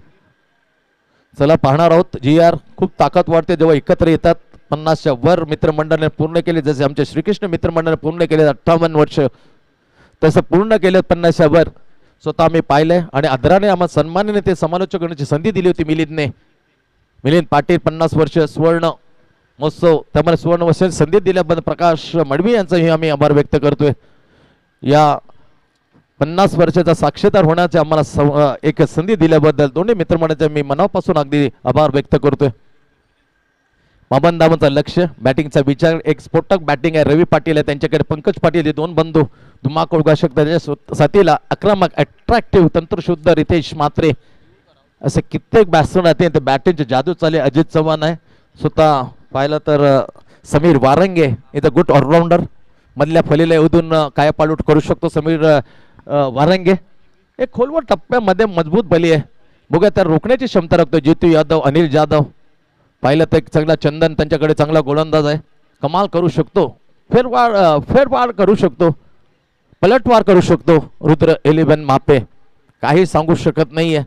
चला पाहणार आहोत. GR खूप ताकद वाढते जेव्हा एकत्र येतात. 50च्या वर मित्रमंडळाने पूर्ण केले. जसे आमचे श्रीकृष्ण मित्रमंडळाने पूर्ण केले 58 वर्ष तसं पूर्ण केलं 50च्या वर. स्वतः आम्ही पाहिलंय आणि आदराने आम्हाला सन्मानाने ते समालोचक करण्याची संधी दिली होती मिलिंद पाटील. 50 वर्ष सुवर्ण महोत्सव त्यामुळे सुवर्ण वर्षाची संधी दिल्याबद्दल प्रकाश मडवी यांचाही आम्ही आभार व्यक्त करतोय. या 50 वर्षाचा साक्षीदार होण्याचे आम्हाला एक संधी दिल्याबद्दल दोन्ही मित्रमंडळाचे मी मनापासून अगदी आभार व्यक्त करतोय. 52 धावांचं लक्ष्य. बॅटिंगचा विचार. एक स्फोटक बॅटिंग आहे. रवी पाटील आहे त्यांच्याकडे. पंकज पाटील हे 2 बंधू धुमाकूळ उडगा शकतात. त्याच्या साथीला आक्रमक अट्रॅक्टिव्ह तंत्रशुद्ध रितेश मात्रे असे कित्येक बॅट्समन आहेत. ते बॅटिंगचे जादू चाले. अजित चव्हाण आहे. स्वतः पाहिलं तर समीर वारंगे इथं गुड ऑलराऊंडर. मधल्या फलीला उधून कायापालट करू शकतो समीर वारंगे. एक खोलवर टप्प्यामध्ये मजबूत बली आहे. बघूया त्या रोखण्याची क्षमता राखतो जितू यादव, अनिल जाधव. पाहिलं तर चांगला चंदन त्यांच्याकडे चांगला गोलंदाज आहे, कमाल करू शकतो, फेरवार करू शकतो, पलटवार करू शकतो रुद्र 11 मापे. काही सांगू शकत नाहीये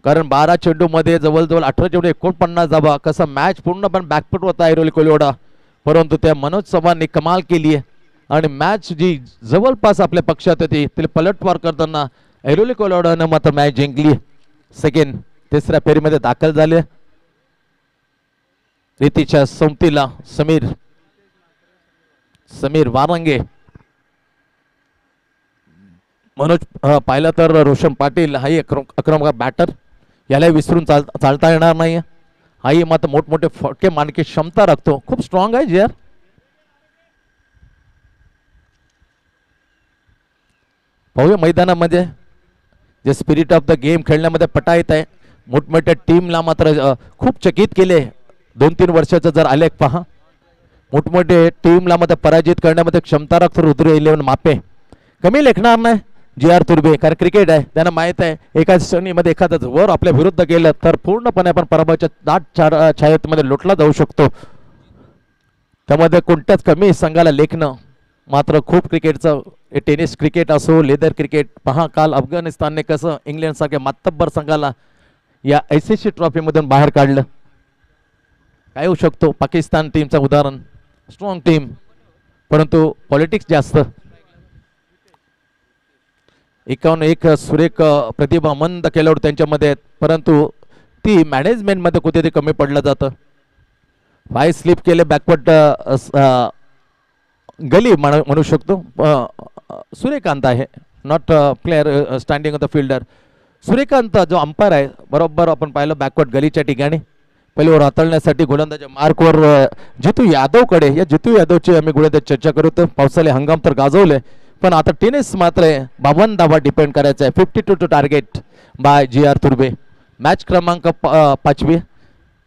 कारण 12 चेंडूमध्ये जवळजवळ 18 चेंडू 49 धावा. कसं मॅच पूर्ण पण बॅकफुट होता ऐरोली कोलिवाडा, परंतु त्या मनोज चव्हाणने कमाल केली आहे आणि मॅच जी जवळपास आपल्या पक्षात होती तिला पलटवार करताना ऐरोली कोलिवाडानं मात्र मॅच जिंकली. सेकंड तिसऱ्या फेरीमध्ये दाखल झाले. रीतीच्या संमतीला समीर वारंगे, मनोज पाहिलं तर रोशन पाटील हाही अक्रमक बॅटर, यालाही विसरून चालता येणार नाही. हाही मात्र मोठमोठे फटके मारण्याची क्षमता राखतो, खूप स्ट्रॉंग आहे जे. पाहूया मैदानामध्ये जे स्पिरिट ऑफ द गेम खेळण्यामध्ये पटा येत आहे. मोठमोठ्या टीमला मात्र खूप चकित केले 2-3 वर्षाचं जर आलेख पहा. मोठमोठे टीमला मात्र पराजित करण्यामध्ये क्षमता राखतो रुद्र 11 मापे. कमी लेखणार नाही जी.आर. तुर्बे, कारण क्रिकेट आहे, त्यांना माहित आहे एका श्रेणीमध्ये एखादा वर आपल्या विरुद्ध गेलं तर पूर्णपणे आपण पराभवाच्या दाट छायेमध्ये लोटला जाऊ शकतो. त्यामध्ये कोणत्याच कमी संघाला लेखणं मात्र खूप क्रिकेटचं, टेनिस क्रिकेट असो, लेदर क्रिकेट पहा. काल अफगाणिस्तानने कसं इंग्लंडसारख्या मातब्बर संघाला या ICC ट्रॉफीमधून बाहेर काढलं. काय होऊ शकतो पाकिस्तान टीमचं उदाहरण, स्ट्रॉंग टीम परंतु पॉलिटिक्स जास्त. 51 सुरेख प्रतिभा मंद खेळाडू त्यांच्यामध्ये, परंतु ती मॅनेजमेंटमध्ये कुठेतरी कमी पडलं जातं. 5 स्लिप केले बॅकवर्ड गली म्हणू शकतो. सूर्यकांत आहे, not player standing of the fielder. Suryakant जो अंपायर आहे बरोबर आपण पाहिलं बॅकवर्ड गलीच्या ठिकाणी पहिले ओव्हर हाताळण्यासाठी गोलंदाज मार्कवर जितू यादवकडे. या जितू यादवची आम्ही गोलंदाज चर्चा करू तर पावसाळे हंगाम तर गाजवले, पण आता टेनिस मात्र 52 धावा डिपेंड करायचा आहे. 52 to target by J R. Turbe. Match क्रमांक 5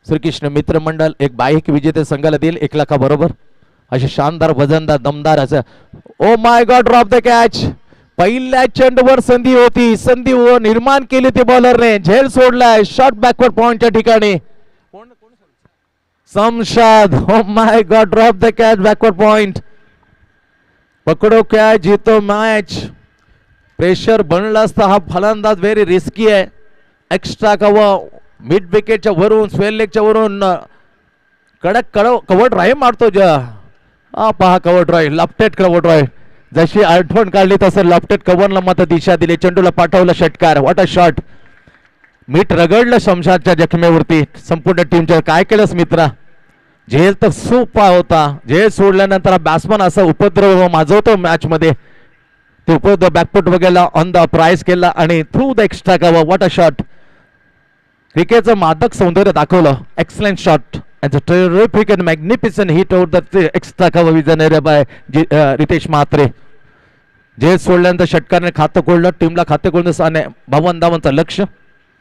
श्रीकृष्ण मित्र मंडळ एक बाईक विजेते संघाला देईल 1 लाखाबरोबर. असे शानदार वजनदार दमदार असं. ओ my god, drop the catch. पहिल्या चेंडूवर संधी होती, संधी निर्माण केली ती बॉलरने, झेल सोडलाय. शॉट बॅकवर्ड पॉइंटच्या ठिकाणी Shamshad. Oh my god, drop the catch, backward point. पकडो कॅच, जीतो मॅच. प्रेशर बनला असता हा फलंदाज व्हेरी रिस्की आहे. एक्स्ट्रा कव्हर मिड विकेटच्या वरून, स्वेल लेगच्या वरून कडक कव्हर ड्राईव्ह मारतो. पहा cover drive, lofted cover drive. जशी आठवण काढली तसं लॉफ्टेड कव्हरला मात्र दिशा दिली, चेंडूला पाठवलं षटकार. What a shot. मीठ रगडलं शमशादच्या जखमेवरती. संपूर्ण टीमच्या काय केलंस मित्रा. झेल तर सोपा होता, झेल सोडल्यानंतर बॅट्समन असा उपद्रव माजवतो मॅच मध्ये. ते उपद्रव बॅकफुट वगैरे ऑन द प्राइस केला आणि through the extra cover. What a shot. क्रिकेटचं मादक सौंदर्य दाखवलं. Excellent shot. And a terrific and magnificent hit out that extra cover with an area by Ritesh Mhatre. जे सोडल्यानंतर षटकारने खातं कोळलं, टीमला खाते कोळण्याने 52 धावांचं लक्ष.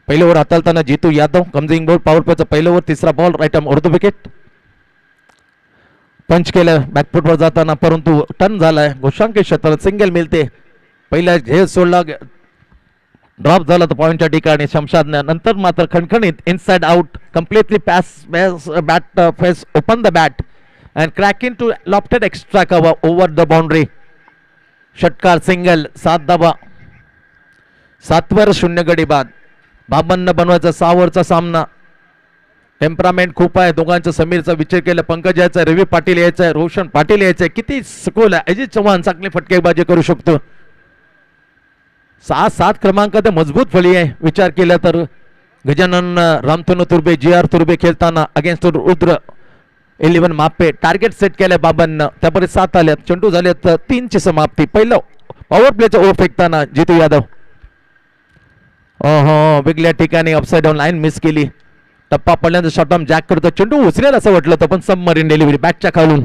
पहिले ओव्हर हाताळताना जितू यादव कमजिंग बॉल, पॉवर प्लेचा पहिला ओव्हर, तिसरा ball right arm over the wicket. Punch केलं बॅकफुटवर जाताना, परंतु टर्न झालाय. घोषांकी क्षेत्रात सिंगल मिळते. पहिला झेल सोडला, ड्रॉप झाला तर पॉइंटच्या ठिकाणी शमशादने. नंतर मात्र खणखणीत inside out, completely bat face open the bat and crack into lofted extra cover over the boundary. षटकार सिंगल. 7 धावा. 7 शून्य गडी बाद. 52 बनवायचा 6 ओव्हरचा सामना. टेम्परामेंट खूप आहे दोघांचं. समीरचा विचार केला, पंकज यायचा, रवी पाटील यायचा, रोशन पाटील यायचंय. किती सखोल आहे. अजित चव्हाण चांगली फटकेबाजी करू शकतो. 6-7 क्रमांकात मजबूत फळी आहे विचार केला तर. गजानन रामतनु तुर्बे, जी.आर. तुर्बे खेळताना अगेन्स्ट रुद्र 11 मापे. टार्गेट सेट केलं 52, त्यापर्यंत 7 आले. चेंडू झाले तर 3 ची समाप्ती. पहिलं पॉवर प्लेचा ओव्हर फेकताना जितू यादव. वेगळ्या ठिकाणी अपसाइड डाऊन लाईन मिस केली. टप्पा पडल्यानंतर शॉर्ट आर्म जॅक करतो. चेंडू उचलेल असं वाटलं होतं पण सबमरीन डिलिव्हरी बॅटच्या खालून.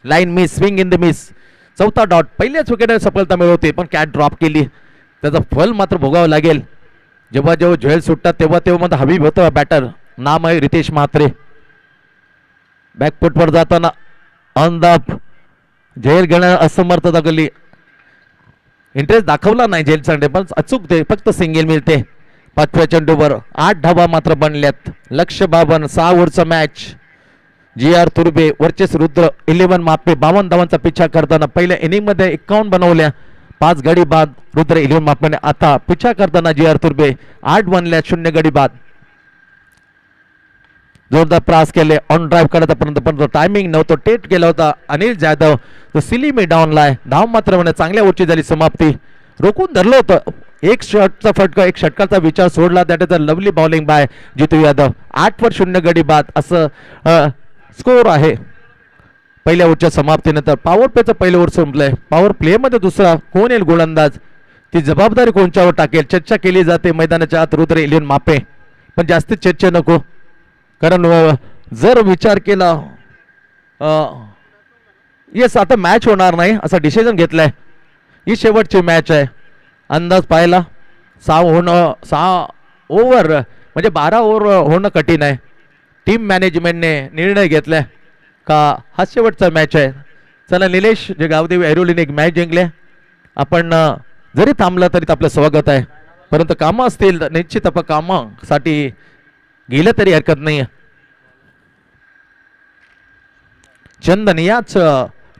Line miss, swing in the miss. 4था डॉट. पहिल्याच विकेटवर सफलता मिळवते पण कॅच ड्रॉप केली. त्याचं फल मात्र भोगावं लागेल. जेव्हा जेव्हा झेल सुटतात तेव्हा मध्ये हबीब होतं बॅटर. नाम आहे रितेश म्हात्रे. बॅकफुटवर जाताना ऑन द झेल घेणं असमर्थता गली. इंटरेस्ट दाखवला नाही झेल सांडे पण अचूक ते फक्त सिंगल मिळते. पाचव्या चेंडूवर 8 धावा मात्र बनल्यात. लक्ष 52. 6 ओव्हरचा मॅच. जी.आर. तुर्बे वर्चेस रुद्र 11 मापे 52 धावांचा पिछा करताना पहिल्या इनिंग मध्ये 51 बनवल्या. 5 गडी बाद रुद्र 11 मापे. आता पिछा करताना जी.आर. तुर्बे 8 बनल्या 0 गडी बाद. जोरदार प्रयास केले ऑन ड्राईव्ह करत परंतु टायमिंग नव्हतं. टेट गेला होता अनिल जाधव. तो सिली मी डाऊनला आहे. धाव मात्र म्हणे चांगल्या उंची झाली समाप्ती. रोखून धरलं होतं. एक शॉटचा फटका एक षटकाचा विचार सोडला. That is a lovely bowling by Jitu Yadav. 8 वर 0 गडी बाद असं स्कोर आहे पहिल्या ओव्हरच्या समाप्तीनंतर. पॉवर प्लेचं पहिलं ओव्हर संपलंय. पॉवर प्ले मध्ये दुसरा कोण येईल गोलंदाज ती जबाबदारी कोणच्यावर टाकेल चर्चा केली जाते मैदानाच्या आत. रुद्र 11 मापे पण जास्तीत चर्चा नको कारण जर विचार केला येस आता मॅच होणार नाही असा डिसिजन घेतलाय. ही शेवटची मॅच आहे. अंदाज पाहिला 6 ओव्हर म्हणजे 12 ओव्हर होणं कठीण आहे. टीम मॅनेजमेंटने निर्णय घेतलाय का हा शेवटचा मॅच आहे. चला निलेश जे गावदेवी ऐरोलीने एक मॅच जिंकले. आपण जरी थांबलं तरी आपलं स्वागत आहे परंतु कामं असतील निश्चित आपण कामासाठी गेलं तरी हरकत नाही. चंदन याच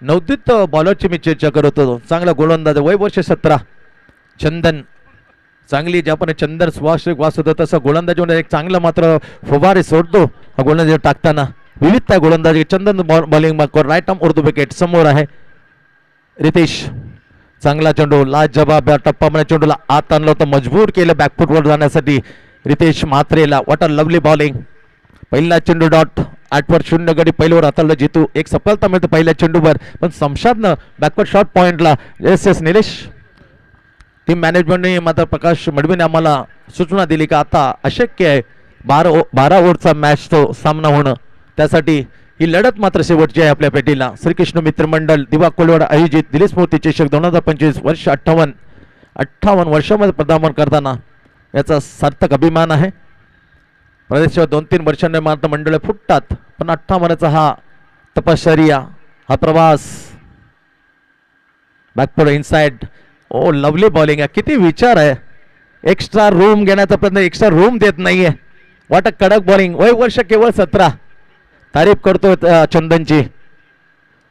नवोदित बॉलरची मी चर्चा करत होतो. चांगला गोलंदाज वय वर्ष 17. चंदन चांगली ज्याप्रमाणे चंदन श्वास होतं तसं गोलंदाजी एक चांगलं मात्र फुवारे सोडतो हा गोलंदाजी टाकताना. विविधता गोलंदाजी. चंदन बॉलिंग मार्कवर राईट आर्म उर्दू विकेट समोर आहे. रितेश चांगला चेंडू लाजबाब टप्पा चेंडूला आत आणलं होतं. मजबूर केलं बॅकफुटवर जाण्यासाठी रितेश म्हात्रेला. What a lovely bowling. पहिला चेंडू डॉट. 8 वर 0 गडी पहिल्यावर हाताळलं जितू. एक सफलता मिळते पहिल्या चेंडूवर पण शमशादनं बॅकवर्ड शॉट पॉइंटला. एस निलेश टीम मॅनेजमेंटने मात्र प्रकाश मडवीने आम्हाला सूचना दिली का आता अशक्य आहे 12 ओव्हरचा मॅच तो सामना होणं. त्यासाठी ही लढत मात्र शेवटची आहे आपल्या पेटीला. श्रीकृष्ण मित्र मंडळ दिवा कोलवाड आयोजित दिलीप स्मृती चषक 2025 वर्ष 58 वर्षामध्ये पदार्पण करताना याचा सार्थक अभिमान आहे. प्रदेशात 2-3 वर्षांनी मात्र मंडळ फुटतात पण 58चा हा तपश्चर्या हा प्रवास. Backfoot inside. Oh lovely bowling आहे. किती विचार आहे. एक्स्ट्रा रूम घेण्याचा प्रयत्न एक्स्ट्रा रूम देत नाहीये. वाट कडक बॉलिंग. वय वर्ष केवळ 17. तारीफ करतो चंदनची.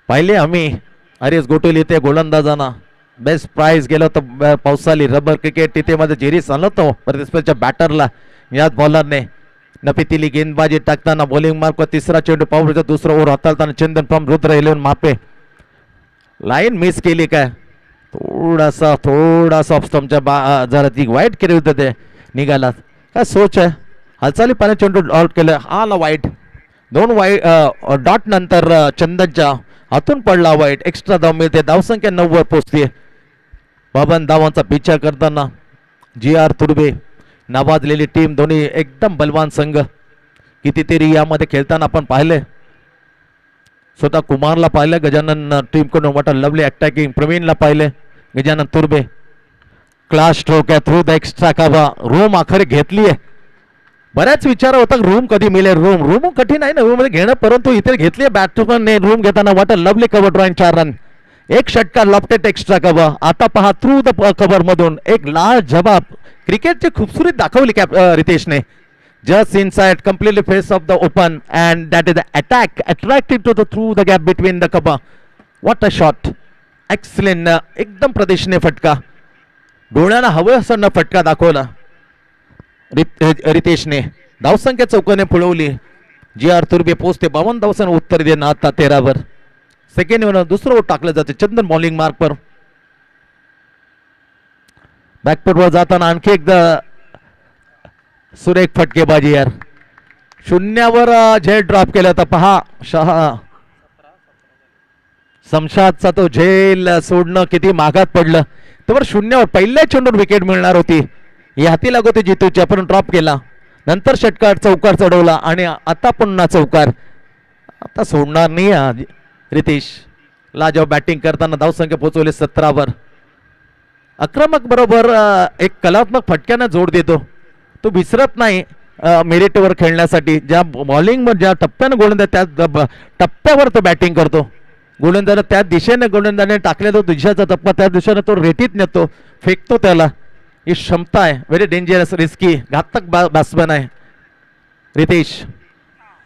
पाहिले आम्ही हरीश गोटोली ते गोलंदाजांना बेस्ट प्राइज गेलं होतं पावसाली रबर क्रिकेट तिथे मध्ये जेरी चालवतो प्रतिस्पर्धीच्या बॅटरला. याच बॉलरने नपितीली गेंदबाजी टाकताना बॉलिंग मार्क तिसरा चेंडू पॉवरचा दुसरा ओव्हर हाताळताना चंदन फ्रॉम रुद्र 11 मापे. लाईन मिस केली काय थोडासा ऑफ स्टंपच्या जरा ती वाईट केली होतं ते निघाला. काय सोच आहे. हालचाली पाने चेंडू आउट केलं. आला वाईट. 2 वाईट डॉट नंतर चंदनच्या हातून पडला वाईट. एक्स्ट्रा धाव मिळते. धावसंख्या 9 वर पोहोचते. 52 धावांचा पिछा करताना जी.आर. तुर्बे नावाजलेली टीम. दोन्ही एकदम बलवान संघ. कितीतरी यामध्ये खेळताना आपण पाहिले. स्वतः कुमारला पाहिलं गजानन टीम कडून. वाट लवली अटॅकिंग. प्रवीणला पाहिले. गजानन तुर्बे क्लास स्ट्रोक आहे थ्रू द एक्स्ट्रा काबा. रूम आखरी घेतली आहे. बऱ्याच विचार होता रूम कधी मिळेल. रूम कठीण आहे ना रूम मध्ये घेणं परंतु इथे घेतली आहे बॅट्समनने रूम घेताना. वाट लवली कव्हर ड्रॉइंग 4 रन. एक षटकार लॉफ्टेड एक्स्ट्रा कव्हर. आता पहा थ्रू द कव्हर मधून एक लाल जबाब क्रिकेटची खूबसूरत दाखवली रितेशने. just inside completely face of the open and that is the attack attractive to the through the gap between the cover. What a shot. Excellent. एकदम प्रदेशने फटका. डोळ्याला हवं असं फटका दाखवला रितेशने. धावसंख्या चौकाने पुळवली. जी.आर. तुर्बे पोचते 52 धावांना उत्तर देणं आता 13 वर. सेकंड ओव्हर दुसरं ओव्हर टाकलं जाते. चंदन बॉलिंग मार्क वर. बॅकफुटवर जाताना आणखी एकदा सुरेख फटकेबाजी यार. 0वर झेल ड्रॉप केला तर पहा शमशादचा तो झेल सोडणं किती मागात पडलं. तर 0वर पहिल्या चेंडून विकेट मिळणार होती. ही हाती लागत होती जितूची आपण ड्रॉप केला. नंतर षटकार चौकार चढवला आणि आता पुन्हा चौकार. आता सोडणार नाही रितेश. लाजवाब बॅटिंग करताना धावसंख्या पोहोचवली 17 वर. आक्रमक बरोबर एक कलात्मक फटक्यानं जोड देतो. तो विसरत नाही मेरिटवर खेळण्यासाठी. ज्या बॉलिंग ज्या टप्प्यानं गोलंदाज त्या टप्प्यावर तो बॅटिंग करतो. गोलंदाज त्या दिशेने गोलंदाजाने टाकलेला दिशेचा टप्पा त्या दिशेने तो रेटीत नेतो फेकतो त्याला. ही क्षमता आहे. व्हेरी डेंजरस, रिस्की, घातक बॅट्समॅन आहे रितेश.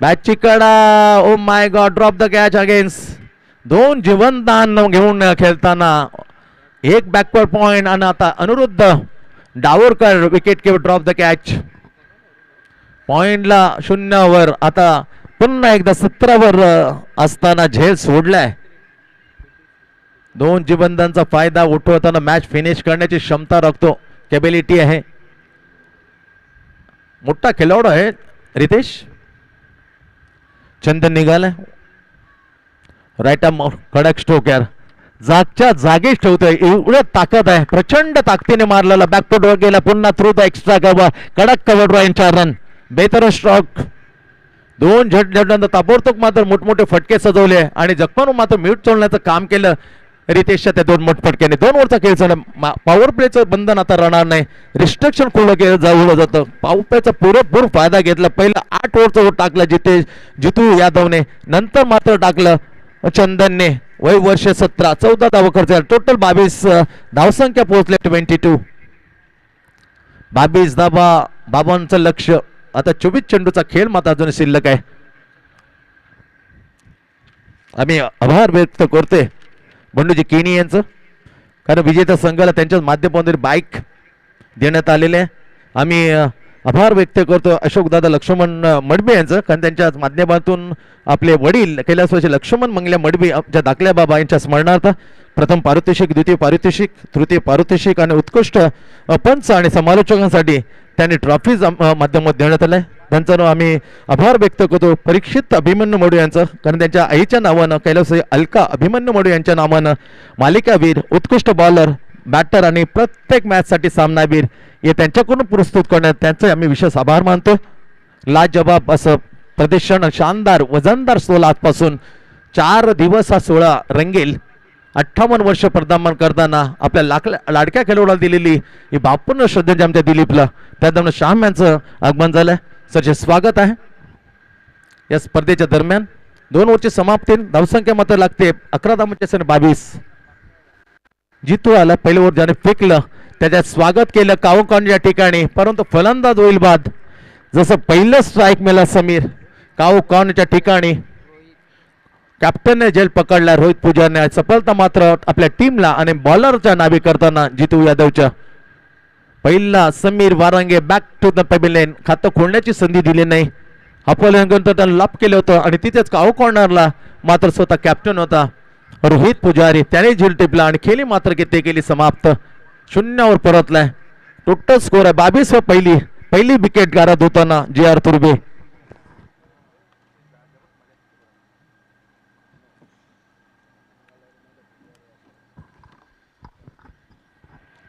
बॅटची कडा, oh my god, drop the catch against. 2 जीवनदान घेऊन खेळताना एक बॅकवर्ड पॉइंट आणि आता Aniruddha Dawarkar wicket keeper drop the catch. पॉइंटला 0 आता पुन्हा एकदा 17 असताना झेल सोडलाय. 2 जीवनदानचा फायदा उठवताना मॅच फिनिश करण्याची क्षमता राखतो, कॅपॅबिलिटी आहे. मोठा खेळाडू आहे रितेश. चंदन निघालाय राईट आर्म कडक स्ट्रोक. यार जागच्या जागेच ठेवतोय, एवढं ताकद आहे. प्रचंड ताकदीने मारलेला बॅकफुट वर गेला, पुन्हा थ्रू द एक्स्ट्रा कव्हर, कडक कव्हर ड्रॉइंग 4 रन. बेहतर स्ट्रोक. 2 झटझटांना ताबडतोब मात्र मोठमोठे फटके सजवले आणि जखमानं मात्र म्यूट सोडण्याचं काम केलं रितेशच्या त्या 2 मोठ फटक्याने. 2 ओव्हरचा खेळ झाला. पॉवर प्लेचं बंधन आता राहणार नाही, रिस्ट्रिक्शन खुलं केलं जाऊ जातं. पॉवर प्लेचा पुरेपूर फायदा घेतला. पहिला 8 ओव्हरचा ओव्हर टाकला जितू यादवने, नंतर मात्र टाकलं चंदनने. वय वर्ष 17, 14 धावा खर्च, टोटल 22 धावसंख्या पोहोचले 22. 22 धावा, बाबांचं लक्ष. आता 24 चेंडूचा खेळ मात्र अजून शिल्लक आहे. आम्ही आभार व्यक्त करतोय बंडूजी केनी यांचं, कारण विजेत्या संघाला त्यांच्याच माध्यमातून बाईक देण्यात आलेले आहे. आम्ही आभार व्यक्त करतो अशोकदादा लक्ष्मण मडबे यांचं, कारण त्यांच्या माध्यमातून आपले वडील कैलासवासी लक्ष्मण मंगल्या मडबे आमच्या दाखल्या बाबा यांच्या स्मरणार्थ प्रथम पारितोषिक, द्वितीय पारितोषिक, तृतीय पारितोषिक आणि उत्कृष्ट पंच आणि समालोचकांसाठी त्यांनी ट्रॉफीज माध्यमात देण्यात आलाय. त्यांचं आम्ही आभार व्यक्त करतो परीक्षित अभिमन्यू मडू यांचं, कारण त्यांच्या आईच्या नावानं कैलासवासी अलका अभिमन्यू मडू यांच्या नावानं मालिकावीर, उत्कृष्ट बॉलर, बॅटर आणि प्रत्येक मॅचसाठी सामनावीर हे त्यांच्याकडून प्रस्तुत करण्यात त्यांचे आम्ही विशेष आभार मानतो. लाजवाब असं प्रदर्शन, शानदार वजनदार सोहळा आजपासून 4 दिवस हा सोहळा रंगेल. 58 वर्ष पदार्पण करताना आपल्या लाडक्या खेळाडूला दिलेली ही बापूर्ण श्रद्धांजली आमच्या दिलीपला, त्यादरम्यान श्याम यांचं आगमन झालंय. सरचे स्वागत आहे. या स्पर्धेच्या दरम्यान 2 ओव्हरची समाप्ती, धावसंख्या मात्र लागते 11 धावांच्या 22. जितू आला, पहिलं ओव्हर ज्याने फेकलं त्याच्यात स्वागत केलं कावकॉन या ठिकाणी, परंतु फलंदाज होईल बाद. जसं पहिलं स्ट्राईक मिळाला समीर कावकॉनच्या ठिकाणी, कॅप्टनने झेल पकडला रोहित पुजारने. सफलता मात्र आपल्या टीमला आणि बॉलरच्या नावे करताना जितू यादवच्या. पहिला Sameer Warange back to the pavilion, खातं खोलण्याची संधी दिली नाही. अपॉलिंग त्यानं लाप केलं होतं आणि तिथेच काव कॉर्नरला मात्र स्वतः कॅप्टन होता रोहित पुजारी, त्याने झेल टिपला आणि खेळी मात्र ते केली समाप्त. 0 परतलाय. टोटल स्कोर आहे 22 व पहिली विकेट गारद होताना JR तुर्बे.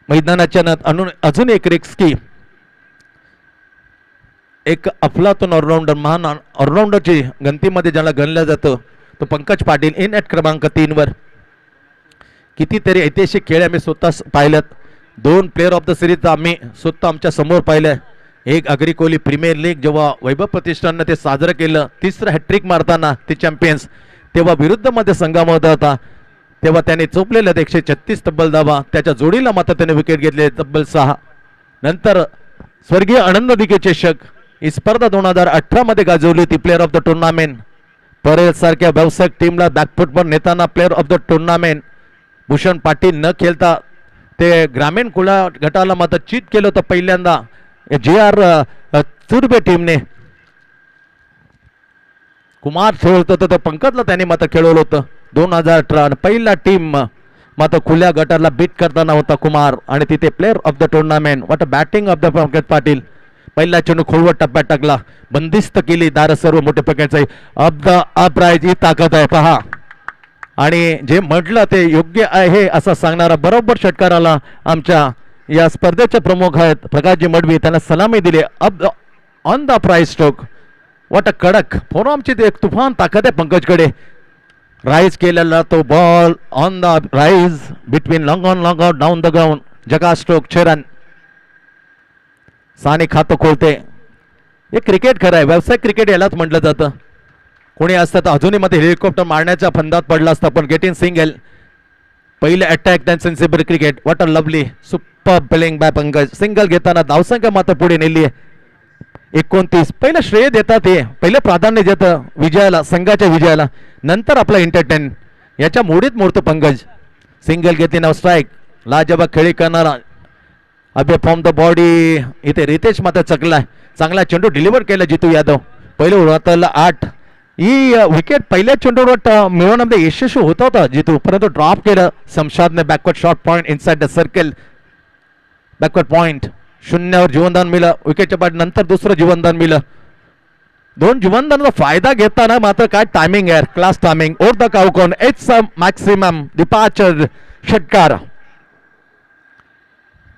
मैदानाच्या अजून एक रिस्की, एक अफलातून ऑलराऊंडर, महान ऑलराऊंडरची गणतीमध्ये ज्याला गणलं जातं तो पंकज पाटील इन ॲट क्रमांक 3 वर. कितीतरी ऐतिहासिक खेळ आम्ही स्वतः पाहिलेत. 2 प्लेअर ऑफ द सिरीज आम्ही स्वतः आमच्या समोर पाहिलं. एक अग्री कोहली प्रीमियर लीग जेव्हा वैभव प्रतिष्ठाननं ते साजरं केलं, 3रं हॅट्रिक मारताना ते चॅम्पियन्स, तेव्हा विरुद्धमध्ये संघामध्ये होता, तेव्हा त्याने चोपलेल्या 136 तब्बल धावा. त्याच्या जोडीला मात्र त्याने विकेट घेतले तब्बल 6. नंतर स्वर्गीय आनंद दिघे चषक ही स्पर्धा 2018 मध्ये गाजवली होती. Player of the tournament Parel सारख्या व्यावसायिक टीमला बॅकफुटवर नेताना player of the tournament Bhushan Patil न खेळता ते ग्रामीण खुला गटाला मात्र चीट केलं होतं पहिल्यांदा JR तुर्बे टीमने. कुमार खेळत होतं तर पंकजला त्याने मात्र खेळवलं होतं 2018. पहिला टीम मात्र खुल्या गटाला बीट करताना होता कुमार आणि तिथे प्लेअर ऑफ द टुर्नामेंट. वाट batting of the Pankaj Patil. पहिला चेंडू खोलवट टप्प्यात टाकला, बंदिस्त केली दार सर्व मोठे प्रकारचे. ऑफ द अपराईज ही ताकद आहे पहा, आणि जे म्हटलं ते योग्य आहे असं सांगणारा बरोबर षटकाराला आमच्या या स्पर्धेचे प्रमुख आहेत प्रकाशजी मडवी, त्यांना सलामी दिली. On the price stroke. वाट कडक फॉर्मची एक तुफान ताकद आहे पंकजकडे. राईज केलेला तो ball on the rise between long on long out down the ground. जगा स्ट्रोक 6 रन. साने खातं खोलते. हे क्रिकेट खरं आहे, व्यावसायिक क्रिकेट यालाच म्हटलं जातं. कोणी असतं तर अजूनही मध्ये हेलिकॉप्टर मारण्याच्या फंदात पडला असता, पण गेटिंग सिंगल पहिले attack than sensible cricket. What a lovely super bowling bye Pankaj. Single घेताना धावसंख्या मात्र पुढे नेली आहे 29. पहिलं श्रेय देतात हे, पहिलं प्राधान्य देतं विजयाला, संघाच्या विजयाला, नंतर आपला एंटरटेन. याच्या मोडीत मोडतो पंकज. सिंगल घेतली नाव स्ट्राईक. लाजबाब खेळी करणारा अभे फ्रॉम द बॉडी. इथे रितेश मात्र चकलाय. चांगला चेंडू डिलिव्हर केला जितू यादव. पहिलं उडवताला 8. ही विकेट पहिल्या चेंडूवर मिळवण्यामध्ये यशस्वी होता जितू, परंतु ड्रॉप केलं शमशादने. Backward short point inside the circle. Backward point. 0वर जीवनदान मिळलं. विकेटच्या बाद नंतर दुसरं जीवनदान मिळलं. 2 जीवनदानाचा फायदा घेताना मात्र काय टायमिंग आहे, class timing. Or the cow corner it's maximum departure. षटकार.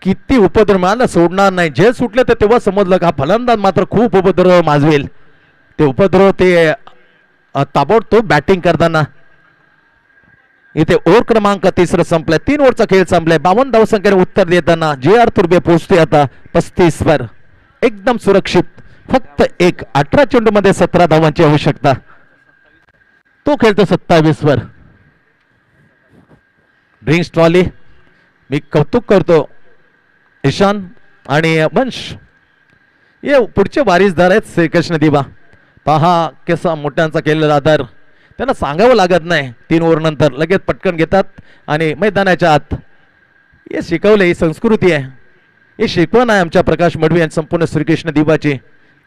किती उपद्रव मिळाला, सोडणार नाही. जे सुटले तर तेव्हा समजलं का फलंदाज मात्र खूप उपद्रव माजवेल. ते उपद्रव ते ताबडतोब बॅटिंग करताना. इथे ओव्हर क्रमांक 3 संपलाय. 3 ओव्हरचा खेळ संपलाय. 52 धावसंख्येने उत्तर देताना जे.आर. तुर्बे पोहोचते आता 35 वर. एकदम सुरक्षित. फक्त 18 चेंडूमध्ये 17 धावांची आवश्यकता. तो खेळतो 27 वर. Drinks trolley. मी कौतुक करतो ईशान आणि वंश, हे पुढचे वारीसदार आहेत श्रीकृष्ण दिवा. पहा कसा मोठ्यांचा केलेला आधार. त्यांना सांगावं लागत नाही. 3 ओव्हर नंतर लगेच पटकन घेतात आणि मैदानाच्या आत. हे शिकवले, ही संस्कृती आहे, ही शिकवण आहे आमच्या प्रकाश मडवी आणि संपूर्ण श्रीकृष्ण दिवाची.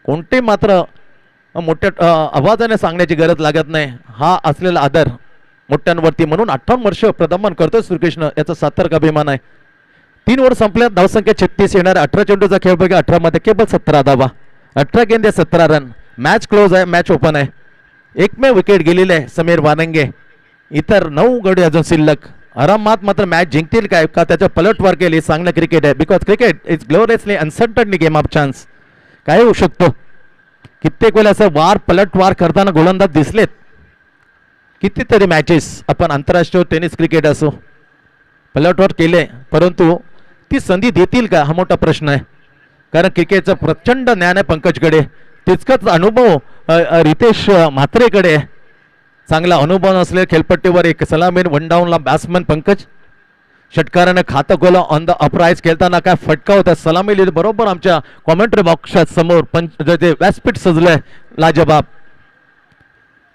कोणते मात्र मोठ्या आवाजाने सांगण्याची गरज लागत नाही. हा असलेला आदर मोठ्यांवरती, म्हणून 58 वर्ष प्रदमन करतो श्रीकृष्ण, याचा सार्थक अभिमान आहे. 3 ओव्हर संपल्यात. धावसंख्या 36 येणार. 18 चेंडूचा खेळ बघा. 18 मध्ये केवळ 17 धावा. 18 गेंदे 17 रन. मॅच क्लोज आहे, मॅच ओपन आहे. एकमेव विकेट गेलेले आहे समीर वानंगे. इतर 9 गडी अजून शिल्लक. आरामात मात्र मॅच जिंकतील काय का त्याच्या पलटवार केली सांगणं क्रिकेट आहे. Because cricket is gloriously uncertainly game of chance. काय होऊ शकतो. कित्येक वेळा असं वार पलटवार करताना गोलंदाज दिसलेत. कितीतरी मॅचेस आपण आंतरराष्ट्रीय टेनिस क्रिकेट असो पलटवार केले, परंतु ती संधी देतील का हा मोठा प्रश्न आहे. कारण क्रिकेटचं प्रचंड ज्ञान आहे पंकजकडे. तितकंच अनुभव रितेश म्हात्रेकडे. चांगला अनुभव असलेल्या खेळपट्टीवर एक सलामीन वन डाऊनला बॅट्समन पंकज. षटकाराने खातं गोला ऑन द अपराईज खेळताना काय फटका होता. सलामी लिहिली बरोबर आमच्या कॉमेंट्री बॉक्सच्या समोर. जे व्यासपीठ सजलंय लाजबाब.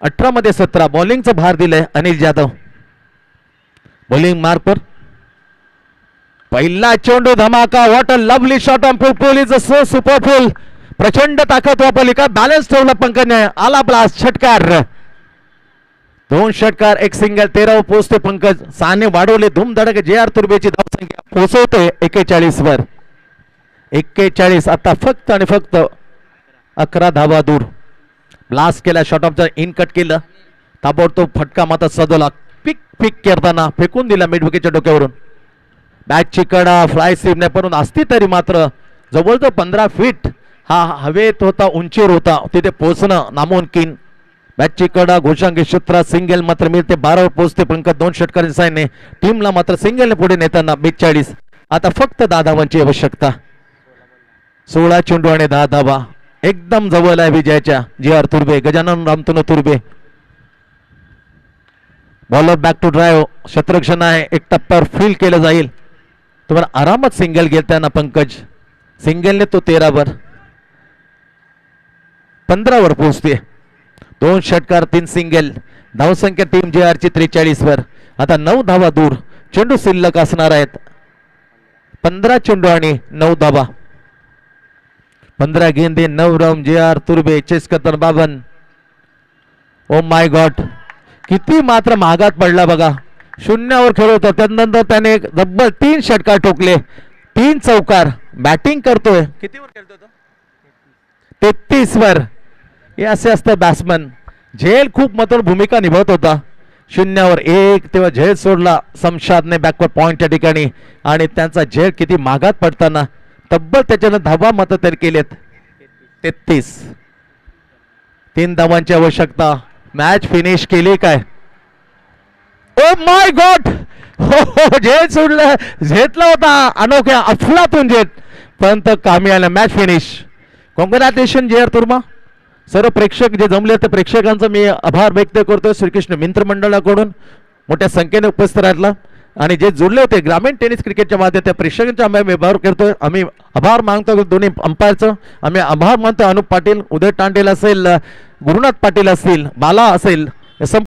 18 मध्ये 17. बॉलिंगचा भार दिलाय अनिल जाधव. बॉलिंग मार्कवर पहिला चेंडू धमाका. What a lovely shot on full is so super full. प्रचंड ताकद वापरली का बॅलन्स ठेवला पंकजने. आला ब्लास्ट. षटकार. 2 षटकार 1 सिंगल. 13 पोहोचते पंकज. 6 वाढवले. धूमधडक जे.आर. तुर्बेची धावसंख्या पोहोचवते 41 वर. 41. आता फक्त आणि फक्त 11 धावा दूर. ब्लास्ट केला. शॉट ऑफचा इन कट केलं. ताबडतोब फटका मात्र सजवला. पिक पिक करताना फेकून दिला मिड विकेटच्या डोक्यावरून. बॅटची कडा फ्लाय सीमने पण असती तरी मात्र जवळजवळ 15 फीट हा हवेत होता, उंचीवर होता. तिथे पोहोचणं नामुमकिन. बॅटची कडा घोषांगी क्षेत्र. सिंगल मात्र मिळते. 12 पोहोचते पंकज. 2 षटकारांच्या साहाय्याने टीमला मात्र सिंगलने पुढे नेताना 42. आता फक्त 10 धावांची आवश्यकता. 16 चेंडू आणि 10 धावा. एकदम जवळ आहे विजयाच्या J R. Turbe. Gajanan Ramtanu Turbe. Bowler back to drive. शत्रक्षण आहे. एक टप्प्यावर फील केलं जाईल. तुम्हाला आरामात सिंगल घेताना पंकज. सिंगलने तो 13 वर 15 वर पोहोचते. 2 षटकार 3 सिंगल. धावसंख्या टीम जे.आर. ची 43 वर. आता 9 धावा दूर. चेंडू शिल्लक असणार आहेत. 15 चेंडू आणि 9 धावा. 15 गेंदे 9 रन. जे.आर. तुर्बे चेस करताना 52. ओ माय गॉड. किती मात्र महागात पडला बघा. 0 वर खेळवतो. त्यानंतर त्याने जब्बर 3 षटकार ठोकले. 3 चौकार. बॅटिंग करतोय. किती वर खेळतो तो. 33 वर. हे असे असतं बॅट्समन. झेल खूप महत्त्वाची भूमिका निभावत होता. 0 वर 1 तेव्हा झेल सोडला शमशादने बॅकवर्ड पॉइंटच्या ठिकाणी. आणि त्यांचा झेल किती मागात पडताना तब्बल त्याच्यानं धावा मात्र तयार केलेत 33. 3 धावांची आवश्यकता. मॅच फिनिश केली काय. ओ माय गॉड. हो झेल सोडलं. झेतला होता अनोख्या अफलातून झेत, पण कामी आलं. Match finish. Congratulation J R. Turma. सर्व प्रेक्षक जे जमले त्या प्रेक्षकांचा मी आभार व्यक्त करतो. श्रीकृष्ण मित्र मंडळाकडून मोठ्या संख्येने उपस्थित राहिला. आणि जे जोडले होते ग्रामीण टेनिस क्रिकेटच्या माध्यमात त्या प्रेक्षकांचा आम्ही व्यवहार करतोय, आम्ही आभार मानतो दोन्ही अंपायरचं. आम्ही आभार मानतो अनुप पाटील, उदय टांडेल असेल, गुरुनाथ पाटील असतील, बाला असेल,